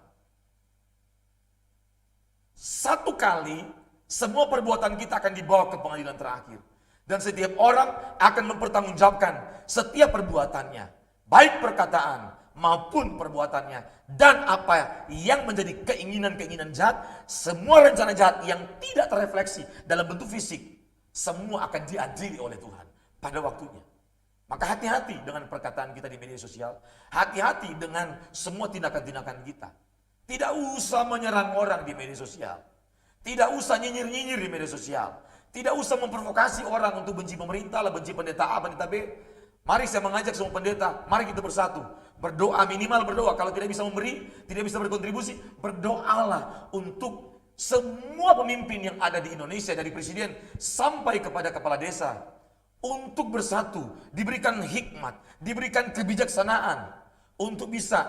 Satu kali, semua perbuatan kita akan dibawa ke pengadilan terakhir. Dan setiap orang akan mempertanggungjawabkan setiap perbuatannya, baik perkataan maupun perbuatannya. Dan apa yang menjadi keinginan-keinginan jahat, semua rencana jahat yang tidak terrefleksi dalam bentuk fisik, semua akan diadili oleh Tuhan pada waktunya. Maka hati-hati dengan perkataan kita di media sosial, hati-hati dengan semua tindakan-tindakan kita. Tidak usah menyerang orang di media sosial, tidak usah nyinyir-nyinyir di media sosial, tidak usah memprovokasi orang untuk benci pemerintah lah, benci pendeta A, pendeta B. Mari saya mengajak semua pendeta, mari kita bersatu. Berdoa, minimal berdoa. Kalau tidak bisa memberi, tidak bisa berkontribusi, berdoalah untuk semua pemimpin yang ada di Indonesia, dari presiden sampai kepada kepala desa, untuk bersatu, diberikan hikmat, diberikan kebijaksanaan, untuk bisa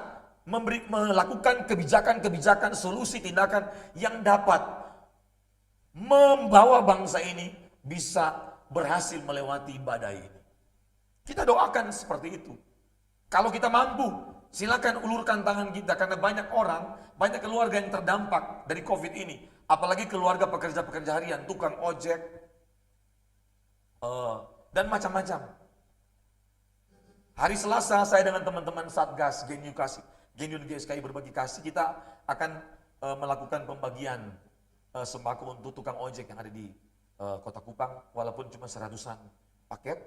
melakukan kebijakan-kebijakan, solusi, tindakan yang dapat membawa bangsa ini bisa berhasil melewati badai ini. Kita doakan seperti itu. Kalau kita mampu, silakan ulurkan tangan kita, karena banyak orang, banyak keluarga yang terdampak dari COVID ini. Apalagi keluarga pekerja-pekerja harian, tukang ojek, dan macam-macam. Hari Selasa saya dengan teman-teman Satgas Genius GSKI Berbagi Kasih, kita akan melakukan pembagian sembako untuk tukang ojek yang ada di Kota Kupang, walaupun cuma 100-an paket.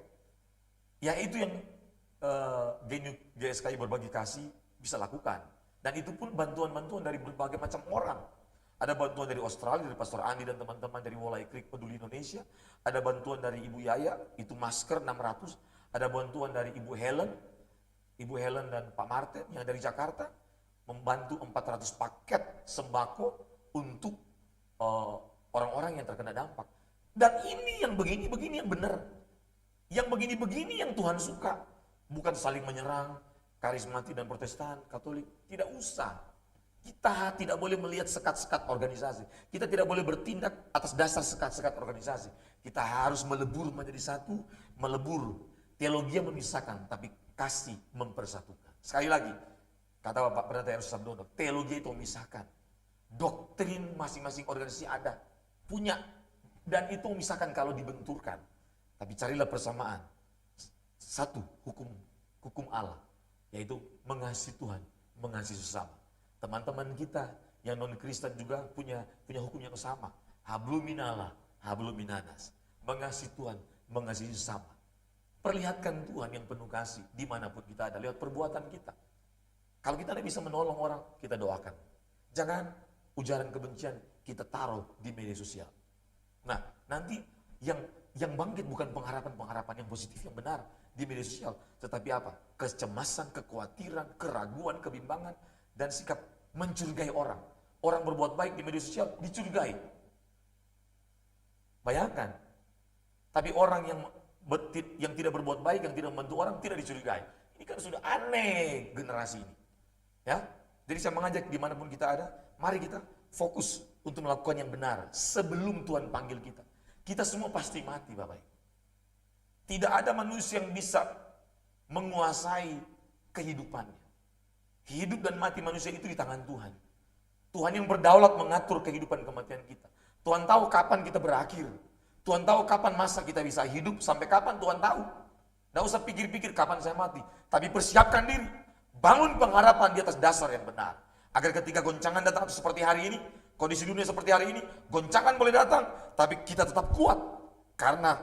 Ya itu yang Genius GSKI Berbagi Kasih bisa lakukan. Dan itu pun bantuan-bantuan dari berbagai macam orang. Ada bantuan dari Australia, dari Pastor Andi dan teman-teman dari Wolai Creek Peduli Indonesia. Ada bantuan dari Ibu Yaya, itu masker 600. Ada bantuan dari Ibu Helen dan Pak Martin yang dari Jakarta, membantu 400 paket sembako untuk orang-orang yang terkena dampak. Dan ini yang begini-begini yang benar. Yang begini-begini yang Tuhan suka. Bukan saling menyerang, karismatik dan protestan, katolik. Tidak usah. Kita tidak boleh melihat sekat-sekat organisasi. Kita tidak boleh bertindak atas dasar sekat-sekat organisasi. Kita harus melebur menjadi satu, melebur. Teologi yang memisahkan, tapi kasih mempersatukan. Sekali lagi, kata Bapak Pendeta Yesus Sabdono, teologi itu memisahkan. Doktrin masing-masing organisasi ada, punya, dan itu memisahkan kalau dibenturkan. Tapi carilah persamaan. Satu, hukum Allah, yaitu mengasihi Tuhan, mengasihi sesama. Teman-teman kita yang non-Kristen juga punya hukum yang sama. Hablum minallah, hablum minanas. Mengasihi Tuhan, mengasihi sesama. Perlihatkan Tuhan yang penuh kasih dimanapun kita ada, lewat perbuatan kita. Kalau kita tidak bisa menolong orang, kita doakan. Jangan ujaran kebencian kita taruh di media sosial. Nah, nanti yang bangkit bukan pengharapan yang positif, yang benar di media sosial, tetapi apa? Kecemasan, kekhawatiran, keraguan, kebimbangan, dan sikap mencurigai orang. Orang berbuat baik di media sosial dicurigai. Bayangkan. Tapi orang yang tidak berbuat baik, yang tidak membantu orang, tidak dicurigai. Ini kan sudah aneh generasi ini. Ya, jadi saya mengajak dimanapun kita ada, mari kita fokus untuk melakukan yang benar sebelum Tuhan panggil kita. Kita semua pasti mati, Bapak Ibu. Tidak ada manusia yang bisa menguasai kehidupannya. Hidup dan mati manusia itu di tangan Tuhan. Tuhan yang berdaulat mengatur kehidupan kematian kita. Tuhan tahu kapan kita berakhir. Tuhan tahu kapan masa kita bisa hidup, sampai kapan Tuhan tahu. Tidak usah pikir-pikir kapan saya mati. Tapi persiapkan diri. Bangun pengharapan di atas dasar yang benar. Agar ketika goncangan datang seperti hari ini, kondisi dunia seperti hari ini, goncangan boleh datang, tapi kita tetap kuat. Karena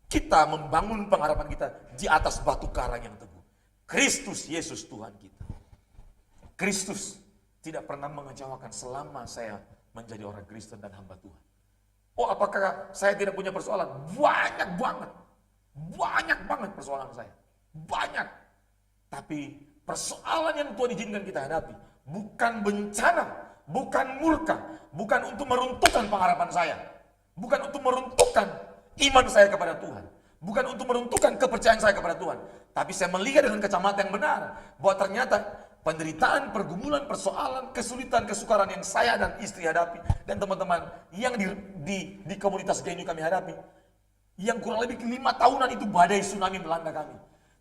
kita membangun pengharapan kita di atas batu karang yang teguh. Kristus Yesus Tuhan kita. Kristus tidak pernah mengecewakan selama saya menjadi orang Kristen dan hamba Tuhan. Oh, apakah saya tidak punya persoalan? Banyak banget. Banyak banget persoalan saya. Banyak. Tapi persoalan yang Tuhan izinkan kita hadapi bukan bencana, bukan murka, bukan untuk meruntuhkan pengharapan saya, bukan untuk meruntuhkan iman saya kepada Tuhan, bukan untuk meruntuhkan kepercayaan saya kepada Tuhan. Tapi saya melihat dengan kacamata yang benar bahwa ternyata penderitaan, pergumulan, persoalan, kesulitan, kesukaran yang saya dan istri hadapi dan teman-teman yang di komunitas GNU kami hadapi, yang kurang lebih 5 tahunan itu badai tsunami melanda kami.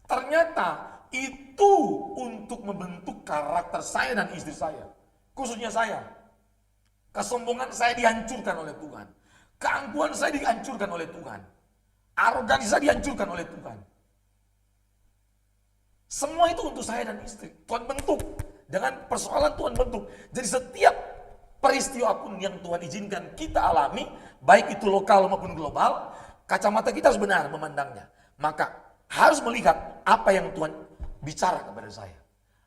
Ternyata itu untuk membentuk karakter saya dan istri saya. Khususnya saya. Kesombongan saya dihancurkan oleh Tuhan. Keangkuhan saya dihancurkan oleh Tuhan. Arogansi saya dihancurkan oleh Tuhan. Semua itu untuk saya dan istri. Tuhan bentuk. Dengan persoalan Tuhan bentuk. Jadi setiap peristiwa pun yang Tuhan izinkan kita alami, baik itu lokal maupun global, kacamata kita harus benar memandangnya. Maka harus melihat apa yang Tuhan bicara kepada saya.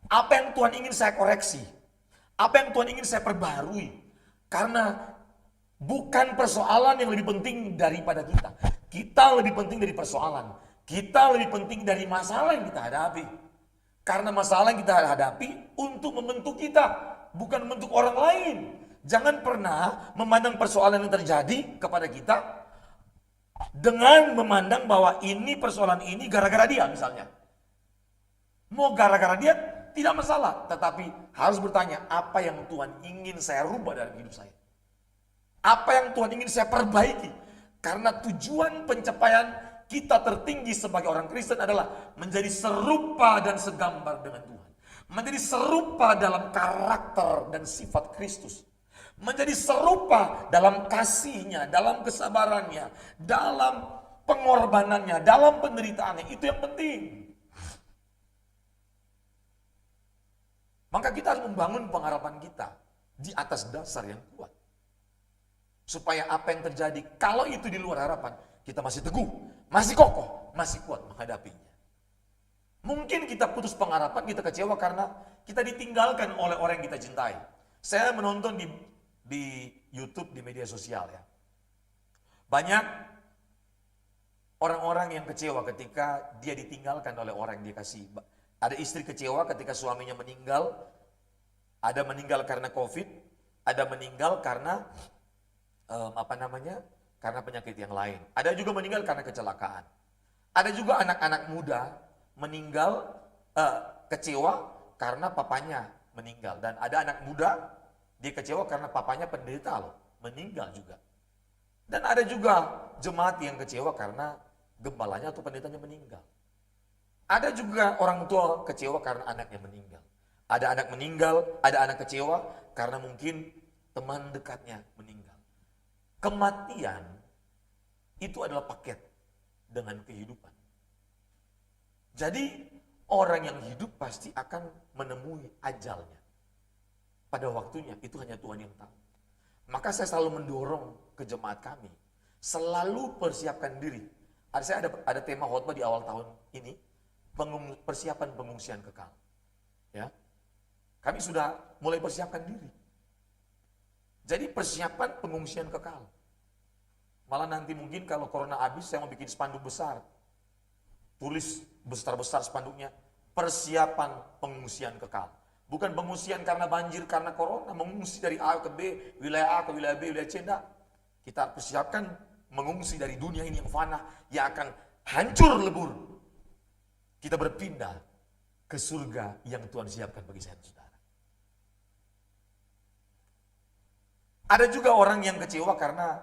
Apa yang Tuhan ingin saya koreksi. Apa yang Tuhan ingin saya perbarui. Karena bukan persoalan yang lebih penting daripada kita. Kita lebih penting dari persoalan. Kita lebih penting dari masalah yang kita hadapi. Karena masalah yang kita hadapi untuk membentuk kita. Bukan membentuk orang lain. Jangan pernah memandang persoalan yang terjadi kepada kita dengan memandang bahwa ini persoalan ini gara-gara dia misalnya. Mau gara-gara dia tidak masalah. Tetapi harus bertanya apa yang Tuhan ingin saya rubah dalam hidup saya. Apa yang Tuhan ingin saya perbaiki. Karena tujuan pencapaian kita tertinggi sebagai orang Kristen adalah menjadi serupa dan segambar dengan Tuhan. Menjadi serupa dalam karakter dan sifat Kristus. Menjadi serupa dalam kasihnya, dalam kesabarannya, dalam pengorbanannya, dalam penderitaannya. Itu yang penting. Maka kita harus membangun pengharapan kita di atas dasar yang kuat. Supaya apa yang terjadi, kalau itu di luar harapan, kita masih teguh, masih kokoh, masih kuat menghadapinya. Mungkin kita putus pengharapan, kita kecewa karena kita ditinggalkan oleh orang yang kita cintai. Saya menonton di YouTube, di media sosial ya. Banyak orang-orang yang kecewa ketika dia ditinggalkan oleh orang yang dia kasih. Ada istri kecewa ketika suaminya meninggal, ada meninggal karena COVID, ada meninggal karena karena penyakit yang lain. Ada juga meninggal karena kecelakaan. Ada juga anak-anak muda meninggal kecewa karena papanya meninggal. Dan ada anak muda dia kecewa karena papanya penderita loh, meninggal juga. Dan ada juga jemaat yang kecewa karena gembalanya atau pendetanya meninggal. Ada juga orang tua kecewa karena anaknya meninggal. Ada anak meninggal, ada anak kecewa karena mungkin teman dekatnya meninggal. Kematian itu adalah paket dengan kehidupan. Jadi orang yang hidup pasti akan menemui ajalnya. Pada waktunya, itu hanya Tuhan yang tahu. Maka saya selalu mendorong ke jemaat kami, selalu persiapkan diri. Saya ada tema khotbah di awal tahun ini, persiapan pengungsian kekal. Ya, kami sudah mulai persiapkan diri. Jadi persiapan pengungsian kekal. Malah nanti mungkin kalau corona habis, saya mau bikin spanduk besar. Tulis besar-besar spanduknya, persiapan pengungsian kekal. Bukan pengungsian karena banjir, karena corona, mengungsi dari A ke B, wilayah A ke wilayah B, wilayah C, enggak. Kita persiapkan mengungsi dari dunia ini yang fana, yang akan hancur lebur. Kita berpindah ke surga yang Tuhan siapkan bagi saya dan saudara. Ada juga orang yang kecewa karena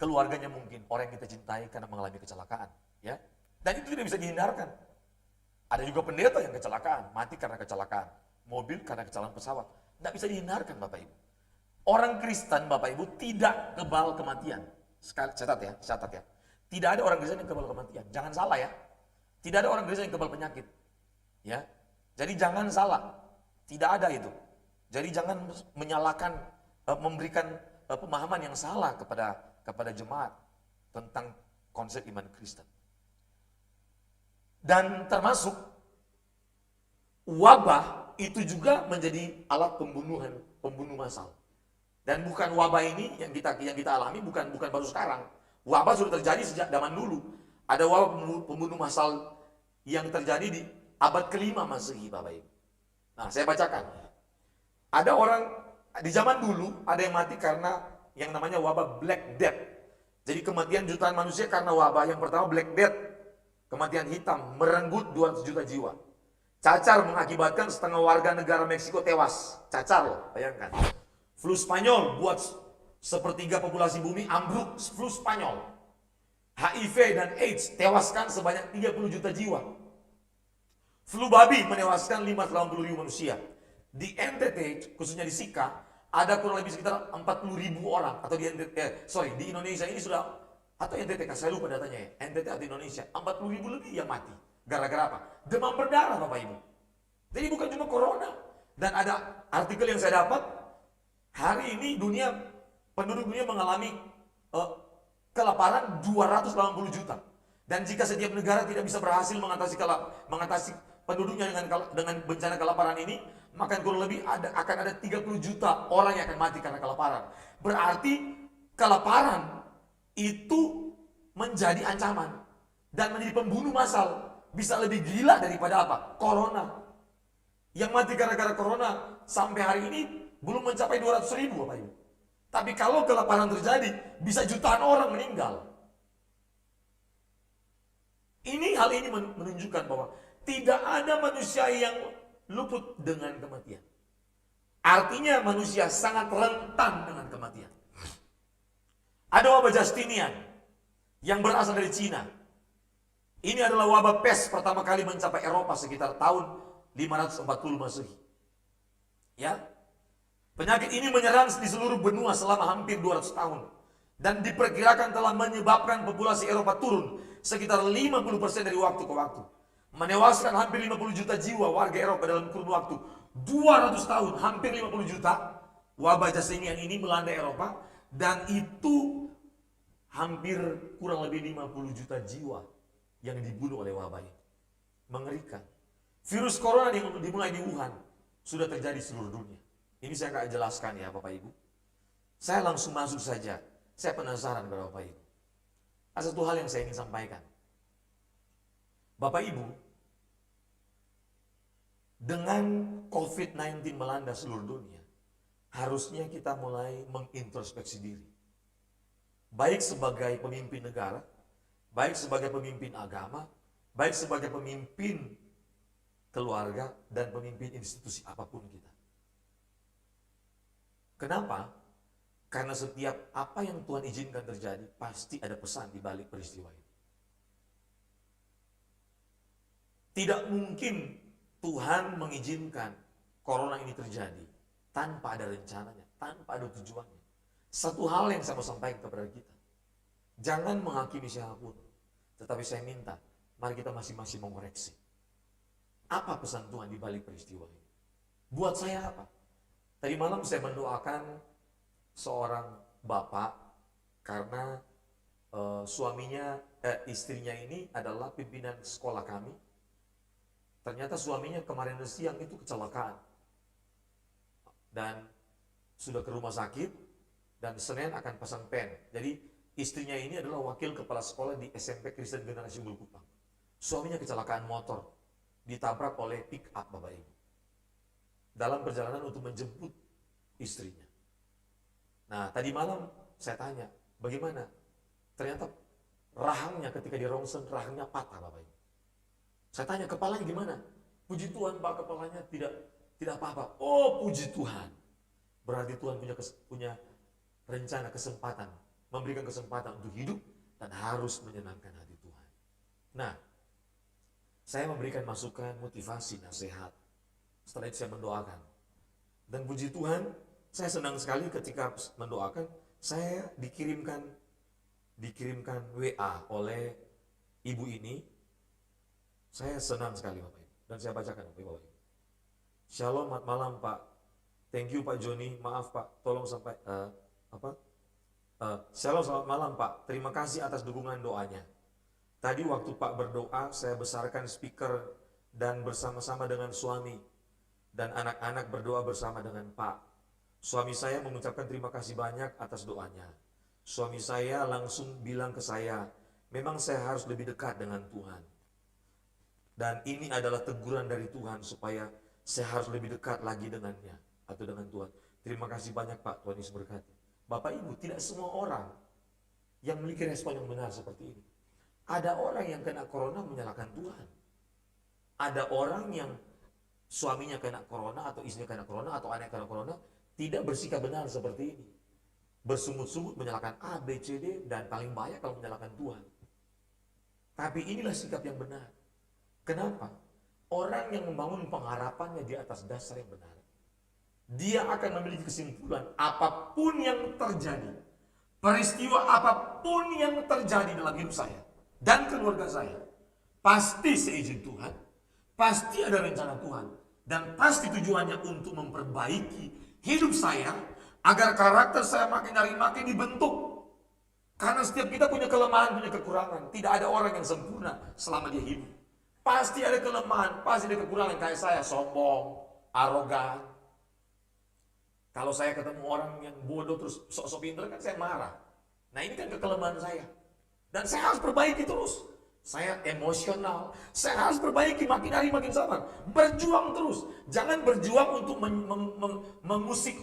keluarganya mungkin, orang yang kita cintai karena mengalami kecelakaan. Ya, dan itu tidak bisa dihindarkan. Ada juga pendeta yang kecelakaan, mati karena kecelakaan. Mobil karena kecelakaan pesawat. Tidak bisa dihindarkan Bapak Ibu. Orang Kristen Bapak Ibu tidak kebal kematian. Catat ya. Tidak ada orang Kristen yang kebal kematian. Jangan salah ya. Tidak ada orang Kristen yang kebal penyakit. Ya, jadi jangan salah. Tidak ada itu. Jadi jangan menyalahkan, memberikan pemahaman yang salah kepada jemaat tentang konsep iman Kristen. Dan termasuk wabah itu juga menjadi alat pembunuh massal. Dan bukan wabah ini yang kita alami bukan baru sekarang. Wabah sudah terjadi sejak zaman dulu. Ada wabah pembunuh massal yang terjadi di abad ke-5 Masehi, Bapak Ibu. Nah, saya bacakan. Ada orang di zaman dulu ada yang mati karena yang namanya wabah Black Death. Jadi kematian jutaan manusia karena wabah yang pertama Black Death. Kematian hitam merenggut 200 juta jiwa. Cacar mengakibatkan setengah warga negara Meksiko tewas. Cacar loh, bayangkan. Flu Spanyol buat sepertiga populasi bumi ambruk. Flu Spanyol. HIV dan AIDS tewaskan sebanyak 30 juta jiwa. Flu babi menewaskan 580 ribu manusia. Di NTT, khususnya di Sika, ada kurang lebih sekitar 40 ribu orang. Atau di Indonesia ini sudah, atau NTT, saya lupa datanya ya. NTT atau Indonesia, 40 ribu lebih yang mati. Gara-gara apa? Demam berdarah, Bapak Ibu. Jadi bukan cuma corona. Dan ada artikel yang saya dapat, hari ini penduduk dunia mengalami kelaparan 280 juta. Dan jika setiap negara tidak bisa berhasil mengatasi penduduknya dengan bencana kelaparan ini, maka kurang lebih akan ada 30 juta orang yang akan mati karena kelaparan. Berarti kelaparan itu menjadi ancaman dan menjadi pembunuh massal. Bisa lebih gila daripada apa? Corona. Yang mati gara-gara corona sampai hari ini belum mencapai 200 ribu, Bapak Ibu. Tapi kalau kelaparan terjadi, bisa jutaan orang meninggal. Hal ini menunjukkan bahwa tidak ada manusia yang luput dengan kematian. Artinya manusia sangat rentan dengan kematian. Ada wabah Justinian yang berasal dari Cina. Ini adalah wabah pes pertama kali mencapai Eropa sekitar tahun 540 Masehi. Ya. Penyakit ini menyerang di seluruh benua selama hampir 200 tahun. Dan diperkirakan telah menyebabkan populasi Eropa turun sekitar 50% dari waktu ke waktu. Menewaskan hampir 50 juta jiwa warga Eropa dalam kurun waktu 200 tahun, hampir 50 juta. Wabah Justinian ini melanda Eropa dan itu hampir kurang lebih 50 juta jiwa yang dibunuh oleh wabah ini. Mengerikan. Virus corona yang dimulai di Wuhan sudah terjadi di seluruh dunia. Ini saya akan jelaskan ya Bapak Ibu. Saya langsung masuk saja. Saya penasaran kepada Bapak Ibu. Ada satu hal yang saya ingin sampaikan. Bapak Ibu, dengan COVID-19 melanda seluruh dunia, harusnya kita mulai mengintrospeksi diri. Baik sebagai pemimpin negara, baik sebagai pemimpin agama, baik sebagai pemimpin keluarga, dan pemimpin institusi apapun kita. Kenapa? Karena setiap apa yang Tuhan izinkan terjadi, pasti ada pesan di balik peristiwa itu. Tidak mungkin Tuhan mengizinkan corona ini terjadi tanpa ada rencananya, tanpa ada tujuannya. Satu hal yang saya mau sampaikan kepada kita. Jangan menghakimi siapapun. Tetapi saya minta, mari kita masing-masing mengoreksi. Apa pesan Tuhan di balik peristiwa ini? Buat saya apa? Tadi malam saya mendoakan seorang bapak karena istrinya ini adalah pimpinan sekolah kami. Ternyata suaminya kemarin siang itu kecelakaan. Dan sudah ke rumah sakit dan Senin akan pasang pen. Jadi istrinya ini adalah wakil kepala sekolah di SMP Kristen Generasi Unggul Kupang. Suaminya kecelakaan motor, ditabrak oleh pick up Bapak Ibu. Dalam perjalanan untuk menjemput istrinya. Nah, tadi malam saya tanya, bagaimana? Ternyata rahangnya ketika di rongsen, rahangnya patah Bapak Ibu. Saya tanya, kepalanya gimana? Puji Tuhan Pak, kepalanya tidak apa-apa. Oh, puji Tuhan. Berarti Tuhan punya rencana, kesempatan, memberikan kesempatan untuk hidup dan harus menyenangkan hati Tuhan. Nah, saya memberikan masukan, motivasi, nasihat. Setelah itu saya mendoakan. Dan puji Tuhan, saya senang sekali ketika mendoakan, saya dikirimkan WA oleh ibu ini. Saya senang sekali Bapak Ibu. Dan saya bacakan Bapak Ibu. Shalom, selamat malam Pak. Thank you Pak Joni. Maaf Pak, tolong sampai Shalom, selamat malam Pak. Terima kasih atas dukungan doanya. Tadi waktu Pak berdoa, saya besarkan speaker dan bersama-sama dengan suami dan anak-anak berdoa bersama dengan Pak. Suami saya mengucapkan terima kasih banyak atas doanya. Suami saya langsung bilang ke saya, memang saya harus lebih dekat dengan Tuhan. Dan ini adalah teguran dari Tuhan supaya saya harus lebih dekat lagi dengannya atau dengan Tuhan. Terima kasih banyak Pak, Tuhan Yesus berkati. Bapak Ibu, tidak semua orang yang memiliki respon yang benar seperti ini. Ada orang yang kena corona menyalahkan Tuhan. Ada orang yang suaminya kena corona atau istrinya kena corona atau anak kena corona tidak bersikap benar seperti ini. Bersungut-sungut menyalahkan A, B, C, D dan paling banyak kalau menyalahkan Tuhan. Tapi inilah sikap yang benar. Kenapa? Orang yang membangun pengharapannya di atas dasar yang benar, dia akan memiliki kesimpulan apapun yang terjadi, peristiwa apapun yang terjadi dalam hidup saya dan keluarga saya, pasti seizin Tuhan, pasti ada rencana Tuhan, dan pasti tujuannya untuk memperbaiki hidup saya agar karakter saya makin hari makin dibentuk. Karena setiap kita punya kelemahan, punya kekurangan. Tidak ada orang yang sempurna selama dia hidup. Pasti ada kelemahan, pasti ada kekurangan. Kayak saya, sombong, arogan. Kalau saya ketemu orang yang bodoh terus sok-sok pintar kan saya marah. Nah ini kan kelemahan saya. Dan saya harus perbaiki terus. Saya emosional, saya harus perbaiki makin hari makin sabar. Berjuang terus. Jangan berjuang untuk mengusik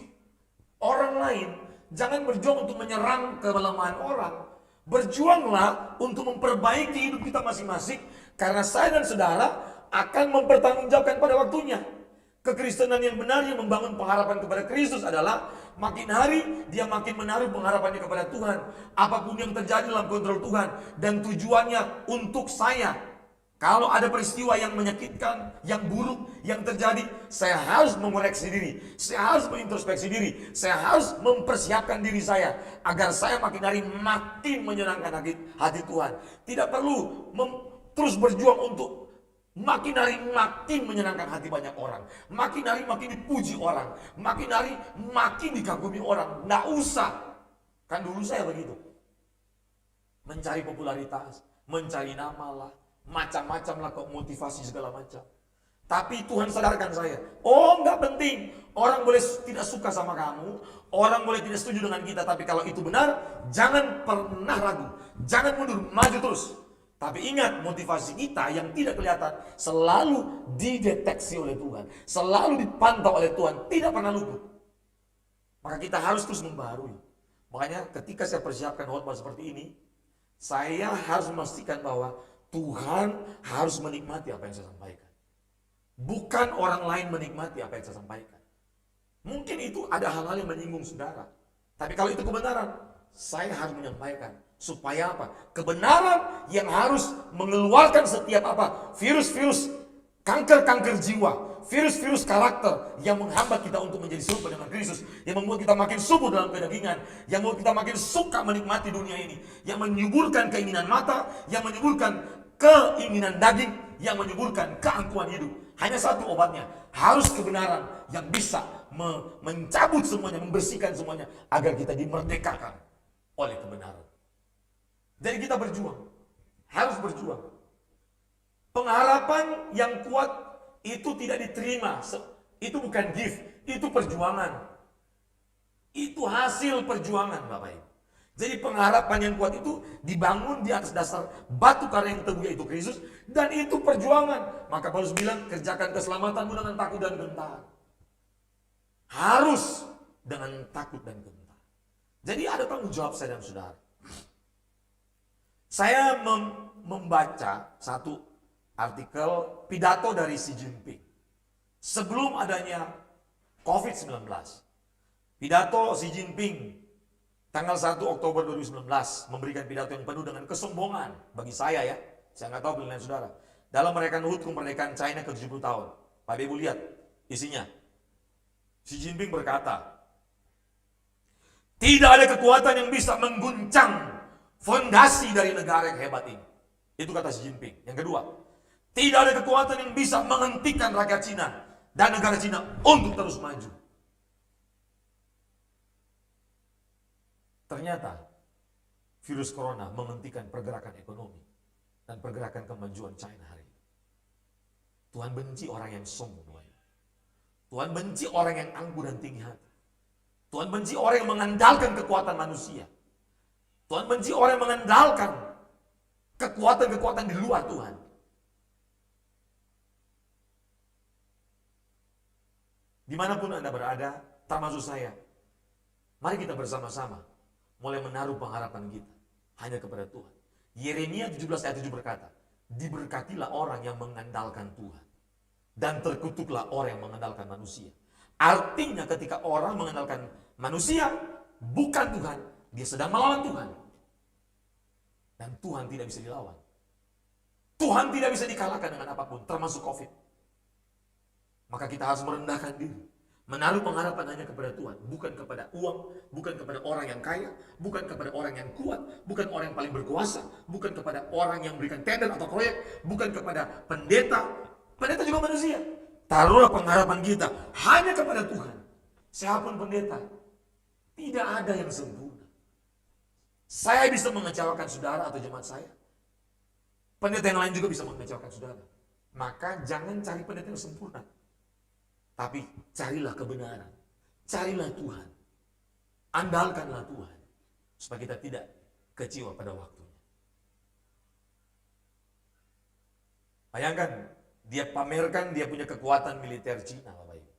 orang lain. Jangan berjuang untuk menyerang kelemahan orang. Berjuanglah untuk memperbaiki hidup kita masing-masing. Karena saya dan saudara akan mempertanggungjawabkan pada waktunya. Kekristenan yang benar yang membangun pengharapan kepada Kristus adalah makin hari dia makin menaruh pengharapannya kepada Tuhan. Apapun yang terjadi dalam kontrol Tuhan. Dan tujuannya untuk saya. Kalau ada peristiwa yang menyakitkan, yang buruk, yang terjadi, saya harus mengoreksi diri. Saya harus mengintrospeksi diri. Saya harus mempersiapkan diri saya. Agar saya makin hari makin menyenangkan hati Tuhan. Tidak perlu terus berjuang untuk makin hari makin menyenangkan hati banyak orang. Makin hari makin dipuji orang. Makin hari makin dikagumi orang. Nggak usah. Kan dulu saya begitu. Mencari popularitas, mencari nama lah. Macam-macam lah kok motivasi segala macam. Tapi Tuhan sadarkan saya. Oh nggak penting. Orang boleh tidak suka sama kamu. Orang boleh tidak setuju dengan kita. Tapi kalau itu benar, jangan pernah ragu. Jangan mundur, maju terus. Tapi ingat, motivasi kita yang tidak kelihatan selalu dideteksi oleh Tuhan. Selalu dipantau oleh Tuhan. Tidak pernah luput. Maka kita harus terus membaharui. Makanya ketika saya persiapkan khotbah seperti ini, saya harus memastikan bahwa Tuhan harus menikmati apa yang saya sampaikan. Bukan orang lain menikmati apa yang saya sampaikan. Mungkin itu ada hal-hal yang menyinggung saudara. Tapi kalau itu kebenaran, saya harus menyampaikan. Supaya apa? Kebenaran yang harus mengeluarkan setiap apa? Virus-virus, kanker-kanker jiwa, virus-virus karakter yang menghambat kita untuk menjadi serupa dengan Kristus, yang membuat kita makin subur dalam kedagingan, yang membuat kita makin suka menikmati dunia ini, yang menyuburkan keinginan mata, yang menyuburkan keinginan daging, yang menyuburkan keangkuhan hidup. Hanya satu obatnya, harus kebenaran yang bisa mencabut semuanya, membersihkan semuanya, agar kita dimerdekakan oleh kebenaran. Jadi kita berjuang, harus berjuang. Pengharapan yang kuat itu tidak diterima, itu bukan gift, itu perjuangan. Itu hasil perjuangan Bapak Ibu. Jadi pengharapan yang kuat itu dibangun di atas dasar batu karang yang teguh yaitu Kristus. Dan itu perjuangan. Maka Paulus bilang, kerjakan keselamatanmu dengan takut dan gentar. Harus dengan takut dan gentar. Jadi ada tanggung jawab saya dan saudara. Saya membaca satu artikel pidato dari Xi Jinping. Sebelum adanya COVID-19. Pidato Xi Jinping tanggal 1 Oktober 2019 memberikan pidato yang penuh dengan kesombongan bagi saya ya. Saya nggak tahu penilaian saudara. Dalam merayakan HUT kemerdekaan China ke-70 tahun. Pak Ibu lihat isinya. Xi Jinping berkata, tidak ada kekuatan yang bisa mengguncang fondasi dari negara yang hebat ini. Itu kata Xi Jinping. Yang kedua, tidak ada kekuatan yang bisa menghentikan rakyat Cina dan negara Cina untuk terus maju. Ternyata virus corona menghentikan pergerakan ekonomi dan pergerakan kemajuan China hari ini. Tuhan benci orang yang sombong. Tuhan benci orang yang angkuh dan tinggi hati. Tuhan benci orang yang mengandalkan kekuatan manusia. Tuhan benci orang yang mengandalkan kekuatan-kekuatan di luar Tuhan. Dimanapun Anda berada, termasuk saya, mari kita bersama-sama mulai menaruh pengharapan kita hanya kepada Tuhan. Yeremia 17 ayat 7 berkata, diberkatilah orang yang mengandalkan Tuhan, dan terkutuklah orang yang mengandalkan manusia. Artinya ketika orang mengandalkan manusia, bukan Tuhan, dia sedang melawan Tuhan. Dan Tuhan tidak bisa dilawan. Tuhan tidak bisa dikalahkan dengan apapun, termasuk COVID. Maka kita harus merendahkan diri, menaruh pengharapan hanya kepada Tuhan, bukan kepada uang, bukan kepada orang yang kaya, bukan kepada orang yang kuat, bukan orang yang paling berkuasa, bukan kepada orang yang memberikan tender atau proyek, bukan kepada pendeta. Pendeta juga manusia. Taruhlah pengharapan kita hanya kepada Tuhan. Siapapun pendeta, tidak ada yang sempurna. Saya bisa mengecewakan saudara atau jemaat saya. Pendeta yang lain juga bisa mengecewakan saudara. Maka jangan cari pendeta yang sempurna. Tapi carilah kebenaran. Carilah Tuhan. Andalkanlah Tuhan. Supaya kita tidak kecewa pada waktunya. Bayangkan, dia pamerkan dia punya kekuatan militer Cina, Bapak Ibu.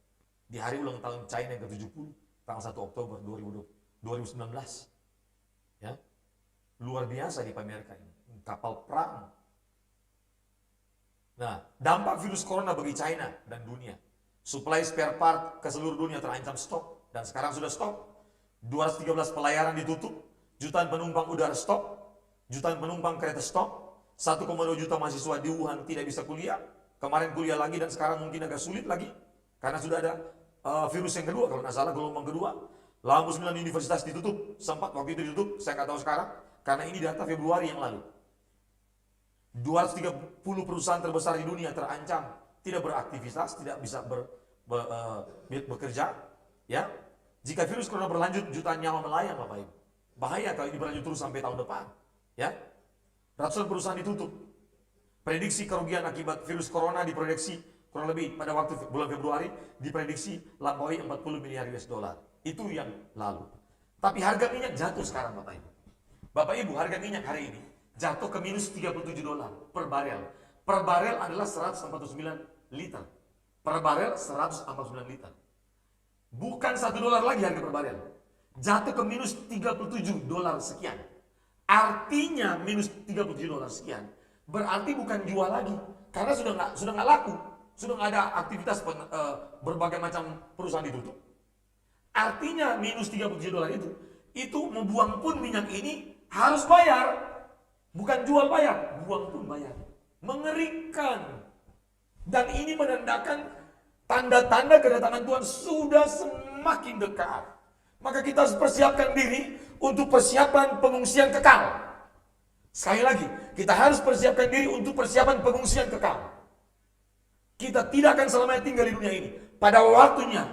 Di hari ulang tahun China yang ke-70, tanggal 1 Oktober 2019. Ya. Luar biasa dipamerkan. Kapal perang. Nah, dampak virus corona bagi China dan dunia. Suplai spare part ke seluruh dunia terancam stop. Dan sekarang sudah stop. 213 pelayaran ditutup. Jutaan penumpang udara stop. Jutaan penumpang kereta stop. 1,2 juta mahasiswa di Wuhan tidak bisa kuliah. Kemarin kuliah lagi dan sekarang mungkin agak sulit lagi. Karena sudah ada virus yang kedua. Kalau tidak salah gelombang kedua. Lampu 9 universitas ditutup. Sempat waktu itu ditutup. Saya nggak tahu sekarang. Karena ini data Februari yang lalu. 230 perusahaan terbesar di dunia terancam tidak beraktivitas, tidak bisa bekerja, ya. Jika virus corona berlanjut, jutaan nyawa melayang, Bapak Ibu. Bahaya kalau ini berlanjut terus sampai tahun depan, ya. Ratusan perusahaan ditutup. Prediksi kerugian akibat virus corona diprediksi kurang lebih pada waktu bulan Februari diprediksi lampaui 40 miliar US dollar. Itu yang lalu. Tapi harga minyak jatuh sekarang, Bapak Ibu. Bapak Ibu, harga minyak hari ini jatuh ke minus 37 dolar per barel. Per barel adalah 149 liter. Per barel 149 liter. Bukan 1 dolar lagi harga per barel. Jatuh ke minus 37 dolar sekian. Artinya minus 37 dolar sekian. Berarti bukan jual lagi. Karena sudah nggak laku. Sudah nggak ada aktivitas berbagai macam perusahaan ditutup. Artinya minus 37 dolar itu membuang pun minyak ini harus bayar. Bukan jual bayar, buang pun bayar. Mengerikan. Dan ini menandakan tanda-tanda kedatangan Tuhan sudah semakin dekat. Maka kita harus persiapkan diri untuk persiapan pengungsian kekal. Sekali lagi, kita harus persiapkan diri untuk persiapan pengungsian kekal. Kita tidak akan selamanya tinggal di dunia ini. Pada waktunya,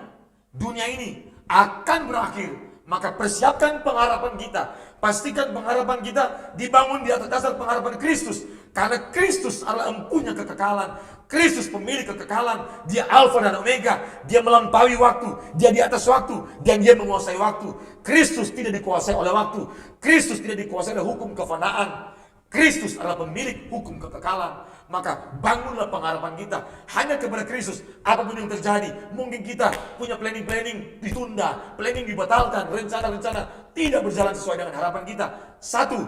dunia ini akan berakhir. Maka persiapkan pengharapan kita. Pastikan pengharapan kita dibangun di atas dasar pengharapan Kristus. Karena Kristus adalah empunya kekekalan. Kristus pemilik kekekalan. Dia Alfa dan Omega. Dia melampaui waktu. Dia di atas waktu. Dan dia menguasai waktu. Kristus tidak dikuasai oleh waktu. Kristus tidak dikuasai oleh hukum kefanaan. Kristus adalah pemilik hukum kekekalan. Maka bangunlah pengharapan kita hanya kepada Kristus. Apapun yang terjadi, mungkin kita punya planning-planning ditunda, planning dibatalkan, rencana-rencana tidak berjalan sesuai dengan harapan kita. Satu,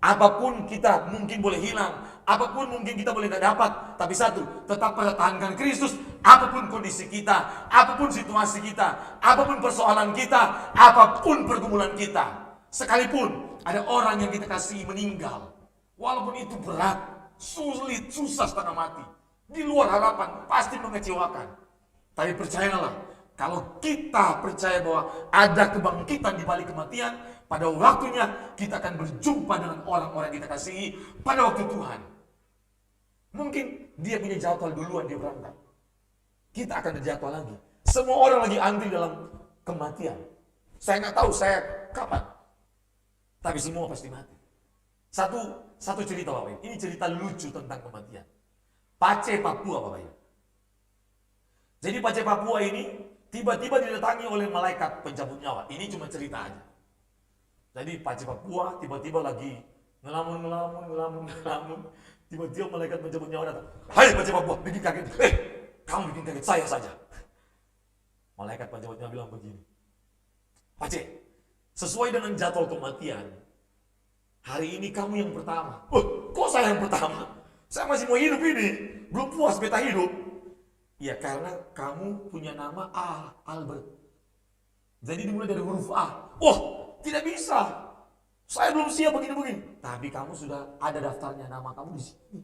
apapun kita mungkin boleh hilang, apapun mungkin kita boleh tidak dapat. Tapi satu, tetap pertahankan Kristus. Apapun kondisi kita, apapun situasi kita, apapun persoalan kita, apapun pergumulan kita. Sekalipun ada orang yang kita kasihi meninggal, walaupun itu berat, sulit, susah setengah mati, di luar harapan, pasti mengecewakan. Tapi percayalah, kalau kita percaya bahwa ada kebangkitan di balik kematian, pada waktunya kita akan berjumpa dengan orang-orang yang kita kasihi pada waktu Tuhan. Mungkin dia punya jadwal duluan, dia berangkat. Kita akan ada jadwal lagi. Semua orang lagi antri dalam kematian. Saya nggak tahu saya kapan, tapi semua pasti mati. Satu cerita, Bapak Ibu. Ini cerita lucu tentang kematian. Pace, Papua, Bapak Ibu. Jadi Pace Papua ini tiba-tiba didatangi oleh malaikat pencabut nyawa. Ini cuma cerita aja. Jadi Pace Papua tiba-tiba lagi ngelamun. Tiba-tiba malaikat pencabut nyawa datang. Hai Pace Papua, bikin kaget. Kamu bikin kaget saya saja. Malaikat pencabut nyawa bilang begini. Pace, sesuai dengan jadwal kematian, hari ini kamu yang pertama. Kok saya yang pertama? Saya masih mau hidup ini. Belum puas beta hidup. Ya karena kamu punya nama Albert. Jadi dimulai dari huruf A. Tidak bisa. Saya belum siap begini-begini. Tapi kamu sudah ada daftarnya nama kamu di sini.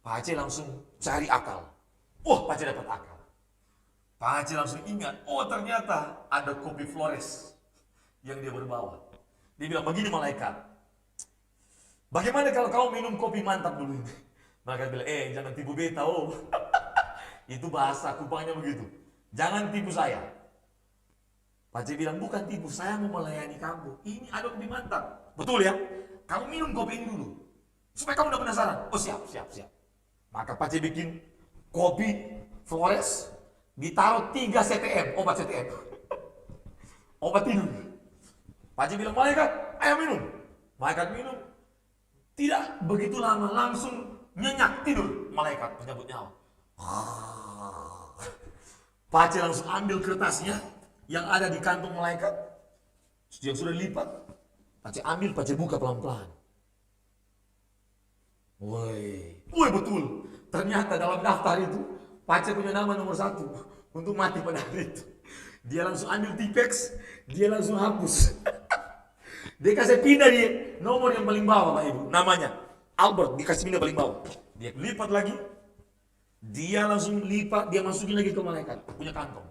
Pace langsung cari akal. Pace dapat akal. Pace langsung ingat. Ternyata ada kopi Flores yang dia berbawa. Dia bilang begini malaikat. Bagaimana kalau kamu minum kopi mantap dulu ini? Malaikat bilang, jangan tipu beta. Itu bahasa Kupangnya begitu. Jangan tipu saya. Pace bilang, bukan tipu, saya mau melayani kamu. Ini ada kopi mantap. Betul ya? Kamu minum kopi ini dulu. Supaya kamu udah penasaran. Siap. Maka Pace bikin kopi Flores, ditaruh 3 CTM, obat CTM. Obat tidur. Pace bilang, malaikat, ayo minum. Malaikat minum. Tidak begitu lama, langsung nyenyak tidur. Malaikat penyambut nyawa. Pace langsung ambil kertasnya yang ada di kantong malaikat yang sudah dilipat. Pace ambil, Pace buka pelan-pelan. Woi betul. Ternyata dalam daftar itu Pace punya nama nomor 1 untuk mati pada hari itu. Dia langsung ambil Tipex, dia langsung hapus. Dia kasih pindah di nomor yang paling bawah, Pak Ibu. Namanya Albert, dikasih pindah paling bawah. Dia lipat lagi. Dia langsung lipat, dia masukin lagi ke malaikat, punya kantong.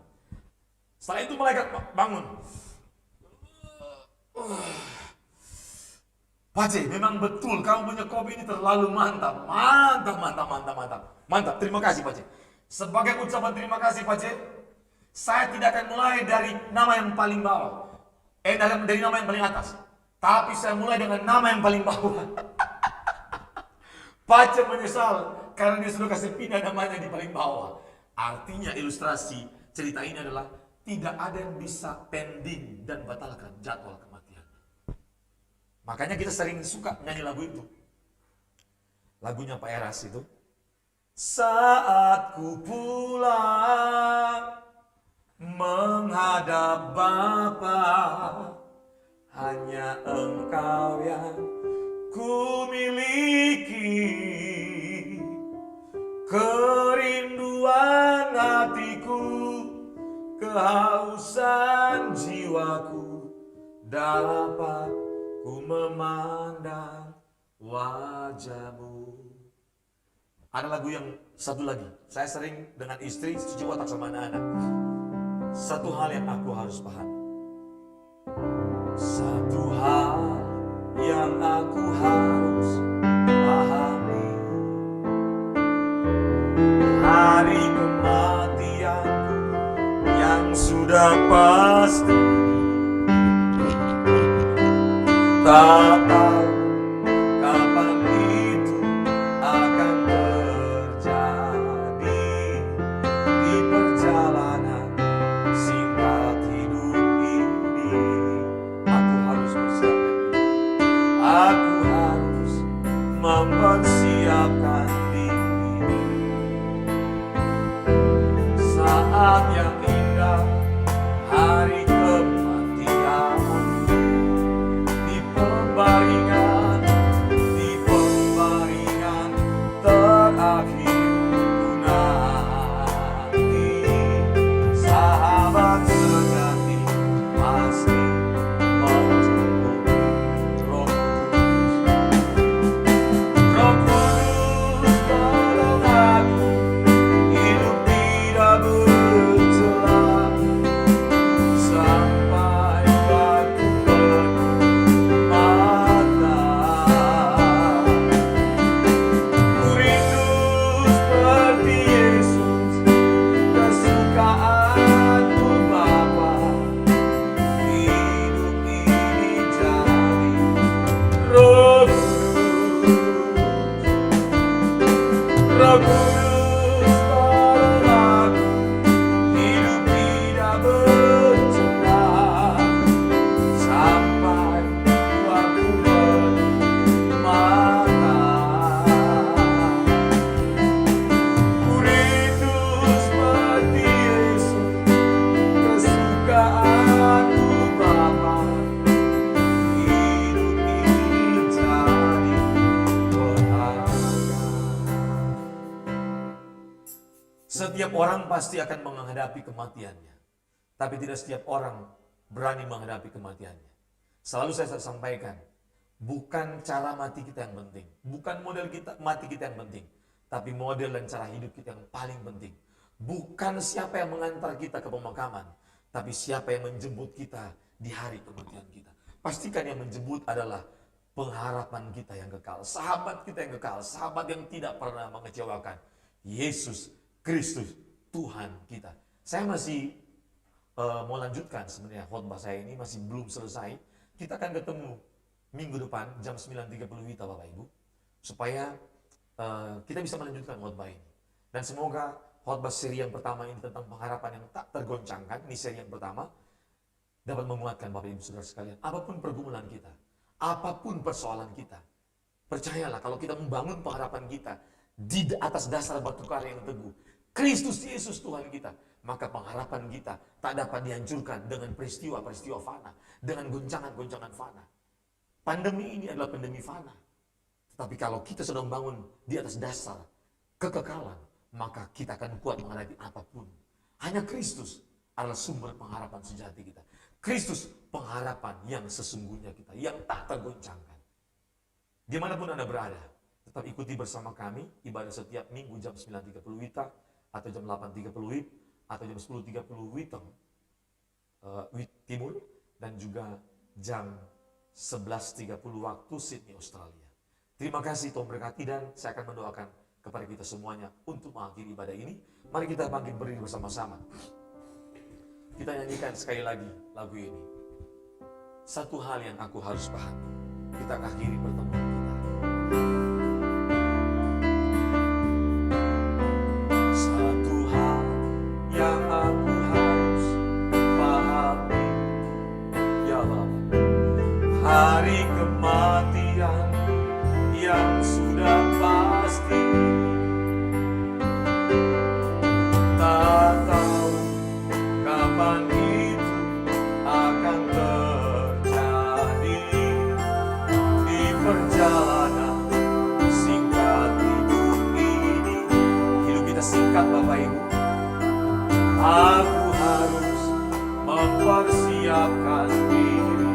Setelah itu malaikat bangun. Pace, memang betul kamu punya kopi ini terlalu mantap. Mantap, terima kasih Pace. Sebagai ucapan terima kasih Pace, saya tidak akan mulai dari nama yang paling bawah. Dari nama yang paling atas. Tapi saya mulai dengan nama yang paling bawah. Pace menyesal karena dia sudah kasih pindah namanya di paling bawah. Artinya ilustrasi cerita ini adalah tidak ada yang bisa pending dan batalkan jadwal kematian. Makanya kita sering suka nyanyi lagu itu. Lagunya Pak Eras itu. Saat ku pulang menghadap Bapa, hanya Engkau yang ku miliki. Kerinduan hatiku, kehausan jiwaku, dapat ku memandang wajah-Mu. Ada lagu yang satu lagi. Saya sering dengan istri cuci otak sama anak-anak. Satu hal yang aku harus paham. Satu hal yang aku harus pahami. Hari kematianku yang sudah pasti. Tak tahu kapan itu akan terjadi. Di perjalanan singkat hidup ini, aku harus bersiap. Aku harus mempersiapkan diri. Saat yang indah, hari kematian, di pembaringan terakhir nanti, sahabat sejati pasti menjemput Roh Kudus tolong aku hidup tidak bercela sampai waktu penuh mata. Ku rindu seperti Yesus, kesukaanmu Bapa, hidup ini jadi Roh Kudus tolong aku Setiap orang pasti akan menghadapi kematiannya. Tapi tidak setiap orang berani menghadapi kematiannya. Selalu saya sampaikan, bukan cara mati kita yang penting. Bukan model kita mati kita yang penting. Tapi model dan cara hidup kita yang paling penting. Bukan siapa yang mengantar kita ke pemakaman. Tapi siapa yang menjemput kita di hari kematian kita. Pastikan yang menjemput adalah pengharapan kita yang kekal. Sahabat kita yang kekal. Sahabat yang tidak pernah mengecewakan. Yesus Kristus, Tuhan kita. Saya masih mau lanjutkan sebenarnya khotbah saya ini masih belum selesai. Kita akan ketemu minggu depan jam 9.30 WITA Bapak Ibu. Supaya kita bisa melanjutkan khotbah ini. Dan semoga khotbah seri yang pertama ini tentang pengharapan yang tak tergoncangkan, ini seri yang pertama, dapat menguatkan Bapak Ibu Saudara sekalian. Apapun pergumulan kita, apapun persoalan kita, percayalah kalau kita membangun pengharapan kita di atas dasar batu karang yang teguh, Kristus Yesus Tuhan kita, maka pengharapan kita tak dapat dihancurkan dengan peristiwa-peristiwa fana, dengan goncangan-goncangan fana. Pandemi ini adalah pandemi fana. Tetapi kalau kita sudah membangun di atas dasar kekekalan, maka kita akan kuat menghadapi apapun. Hanya Kristus adalah sumber pengharapan sejati kita. Kristus pengharapan yang sesungguhnya kita, yang tak tergoncangkan. Dimanapun Anda berada, tetap ikuti bersama kami ibadah setiap minggu jam 9.30 WITA, atau jam 8.30 WIB, atau jam 10.30 WITA Timur, dan juga jam 11.30 waktu Sydney, Australia. Terima kasih, Tuhan berkati, dan saya akan mendoakan kepada kita semuanya untuk mengakhiri ibadah ini. Mari kita bangkit berdiri bersama-sama. Kita nyanyikan sekali lagi lagu ini. Satu hal yang aku harus paham. Kita akhiri pertemuan kita. Satu hal yang aku harus pahami, ya Bapa, hari kematian yang sudah pasti. Tak tahu kapan itu akan terjadi. Di perjalanan singkat hidup ini, hidup kita singkat Bapak Ibu, aku harus mempersiapkan diri.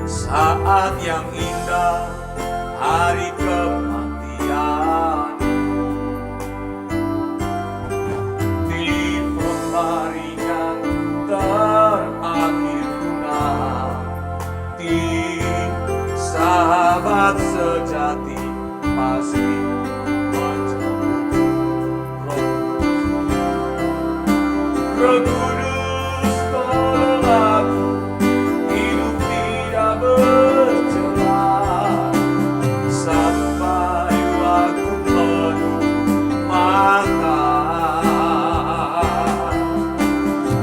Saat yang indah, hari kematian, di pembaringan terakhir nanti, sahabat sejati pasti menjemput Roh Kudus, tolong aku hidup tidak bercela sampai waktu menutup mata.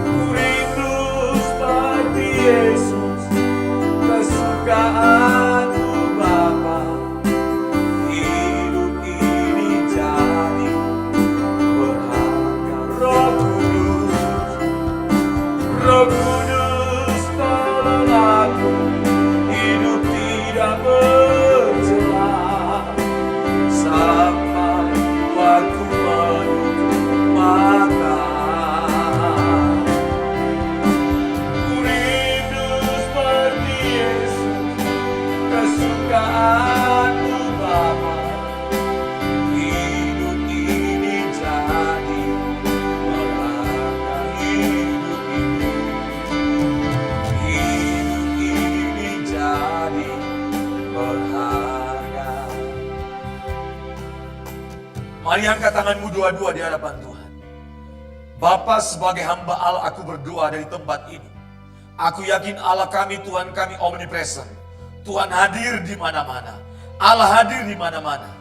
Ku rindu seperti Yesus, kesukaanmu Bapa, hidup ini jadi berharga. Roh Kudus, tolong aku hidup tidak bercela sampai waktu menutup mata. Ku rindu seperti Yesus, kesukaanmu Bapa, hidup ini jadi berharga. Hidup ini jadi berharga. Mari angkat tanganmu dua-dua di hadapan Tuhan. Bapa, sebagai hamba Allah aku berdoa dari tempat ini. Aku yakin Allah kami, Tuhan kami omnipresent. Tuhan hadir di mana-mana. Allah hadir di mana-mana.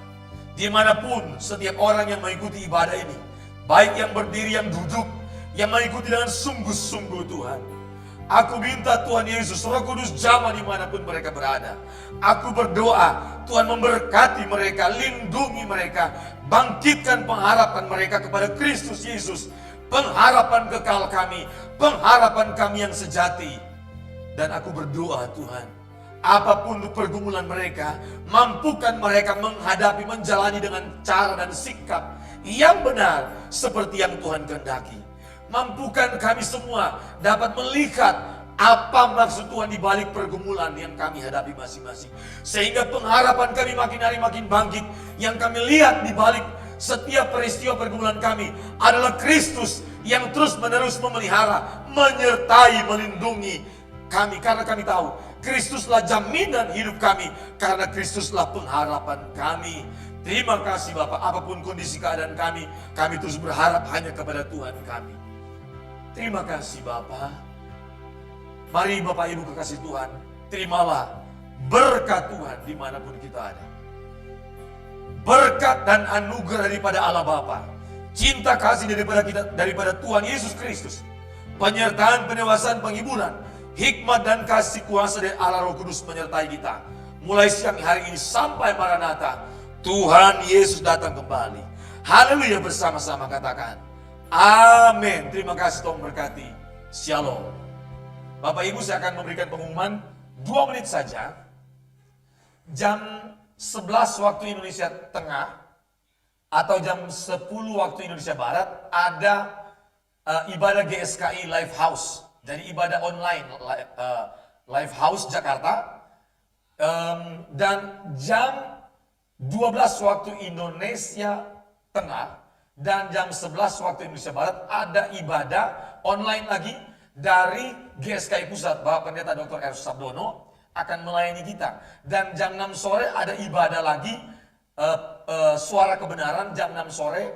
Dimanapun setiap orang yang mengikuti ibadah ini, baik yang berdiri, yang duduk, yang mengikuti dengan sungguh-sungguh Tuhan. Aku minta Tuhan Yesus, Roh Kudus jamah dimanapun mereka berada. Aku berdoa, Tuhan memberkati mereka, lindungi mereka, bangkitkan pengharapan mereka kepada Kristus Yesus. Pengharapan kekal kami, pengharapan kami yang sejati. Dan aku berdoa Tuhan, Apapun pergumulan mereka, mampukan mereka menghadapi, menjalani dengan cara dan sikap yang benar seperti yang Tuhan kehendaki. Mampukan kami semua dapat melihat apa maksud Tuhan di balik pergumulan yang kami hadapi masing-masing. Sehingga pengharapan kami makin hari makin bangkit. Yang kami lihat di balik setiap peristiwa pergumulan kami adalah Kristus yang terus-menerus memelihara, menyertai, melindungi kami. Karena kami tahu Kristuslah jaminan hidup kami, karena Kristuslah pengharapan kami. Terima kasih Bapak, apapun kondisi keadaan kami terus berharap hanya kepada Tuhan kami. Terima kasih Bapak. Mari Bapak Ibu kekasih Tuhan, terimalah berkat Tuhan dimanapun kita ada. Berkat dan anugerah daripada Allah Bapa, cinta kasih daripada Tuhan Yesus Kristus, penyertaan, pendewasaan, penghiburan, hikmat dan kasih kuasa dari Allah Roh Kudus menyertai kita. Mulai siang hari ini sampai Maranatha, Tuhan Yesus datang kembali. Haleluya, bersama-sama katakan amin. Terima kasih, Tuhan berkati. Shalom. Bapak Ibu, saya akan memberikan pengumuman 2 menit saja. Jam 11 waktu Indonesia Tengah atau jam 10 waktu Indonesia Barat ada ibadah GSKI Live House. Jadi ibadah online Live House Jakarta. Dan jam 12 waktu Indonesia Tengah dan jam 11 waktu Indonesia Barat ada ibadah online lagi dari GSKI Pusat. Bapak Pendeta Dr. R. Sabdono akan melayani kita. Dan jam 6 sore ada ibadah lagi suara kebenaran jam 6 sore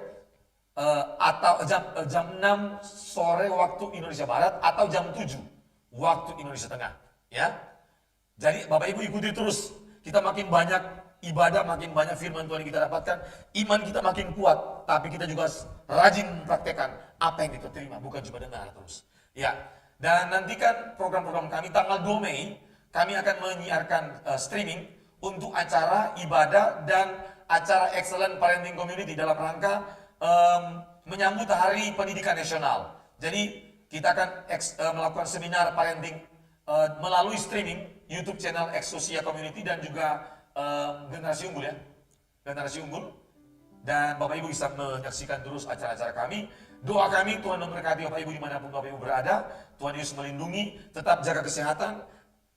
atau jam 6 sore waktu Indonesia Barat atau jam 7 waktu Indonesia Tengah, ya. Jadi Bapak Ibu ikuti terus. Kita makin banyak ibadah, makin banyak firman Tuhan yang kita dapatkan, iman kita makin kuat, tapi kita juga rajin mempraktekkan apa yang kita terima, bukan cuma dengar terus. Ya. Dan nantikan program-program kami tanggal 2 Mei, kami akan menyiarkan streaming untuk acara ibadah dan acara Excellent Parenting Community dalam rangka menyambut Hari Pendidikan Nasional. Jadi kita akan melakukan seminar parenting melalui streaming YouTube channel Exosia Community dan juga Generasi Unggul, ya. Generasi Unggul. Dan Bapak Ibu bisa menyaksikan terus acara-acara kami. Doa kami, Tuhan memberkati Bapak Ibu dimanapun Bapak Ibu berada. Tuhan Yesus melindungi, tetap jaga kesehatan,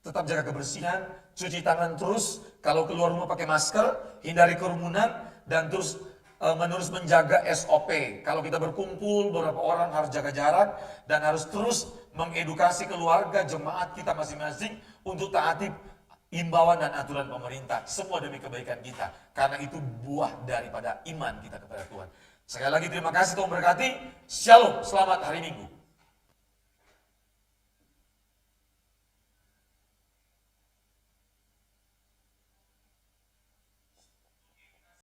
tetap jaga kebersihan, cuci tangan terus, kalau keluar rumah pakai masker, hindari kerumunan, dan terus menerus menjaga SOP. Kalau kita berkumpul, beberapa orang harus jaga jarak, dan harus terus mengedukasi keluarga, jemaat kita masing-masing untuk taati imbauan dan aturan pemerintah. Semua demi kebaikan kita, karena itu buah daripada iman kita kepada Tuhan. Sekali lagi terima kasih, Tuhan berkati. Shalom, selamat hari Minggu.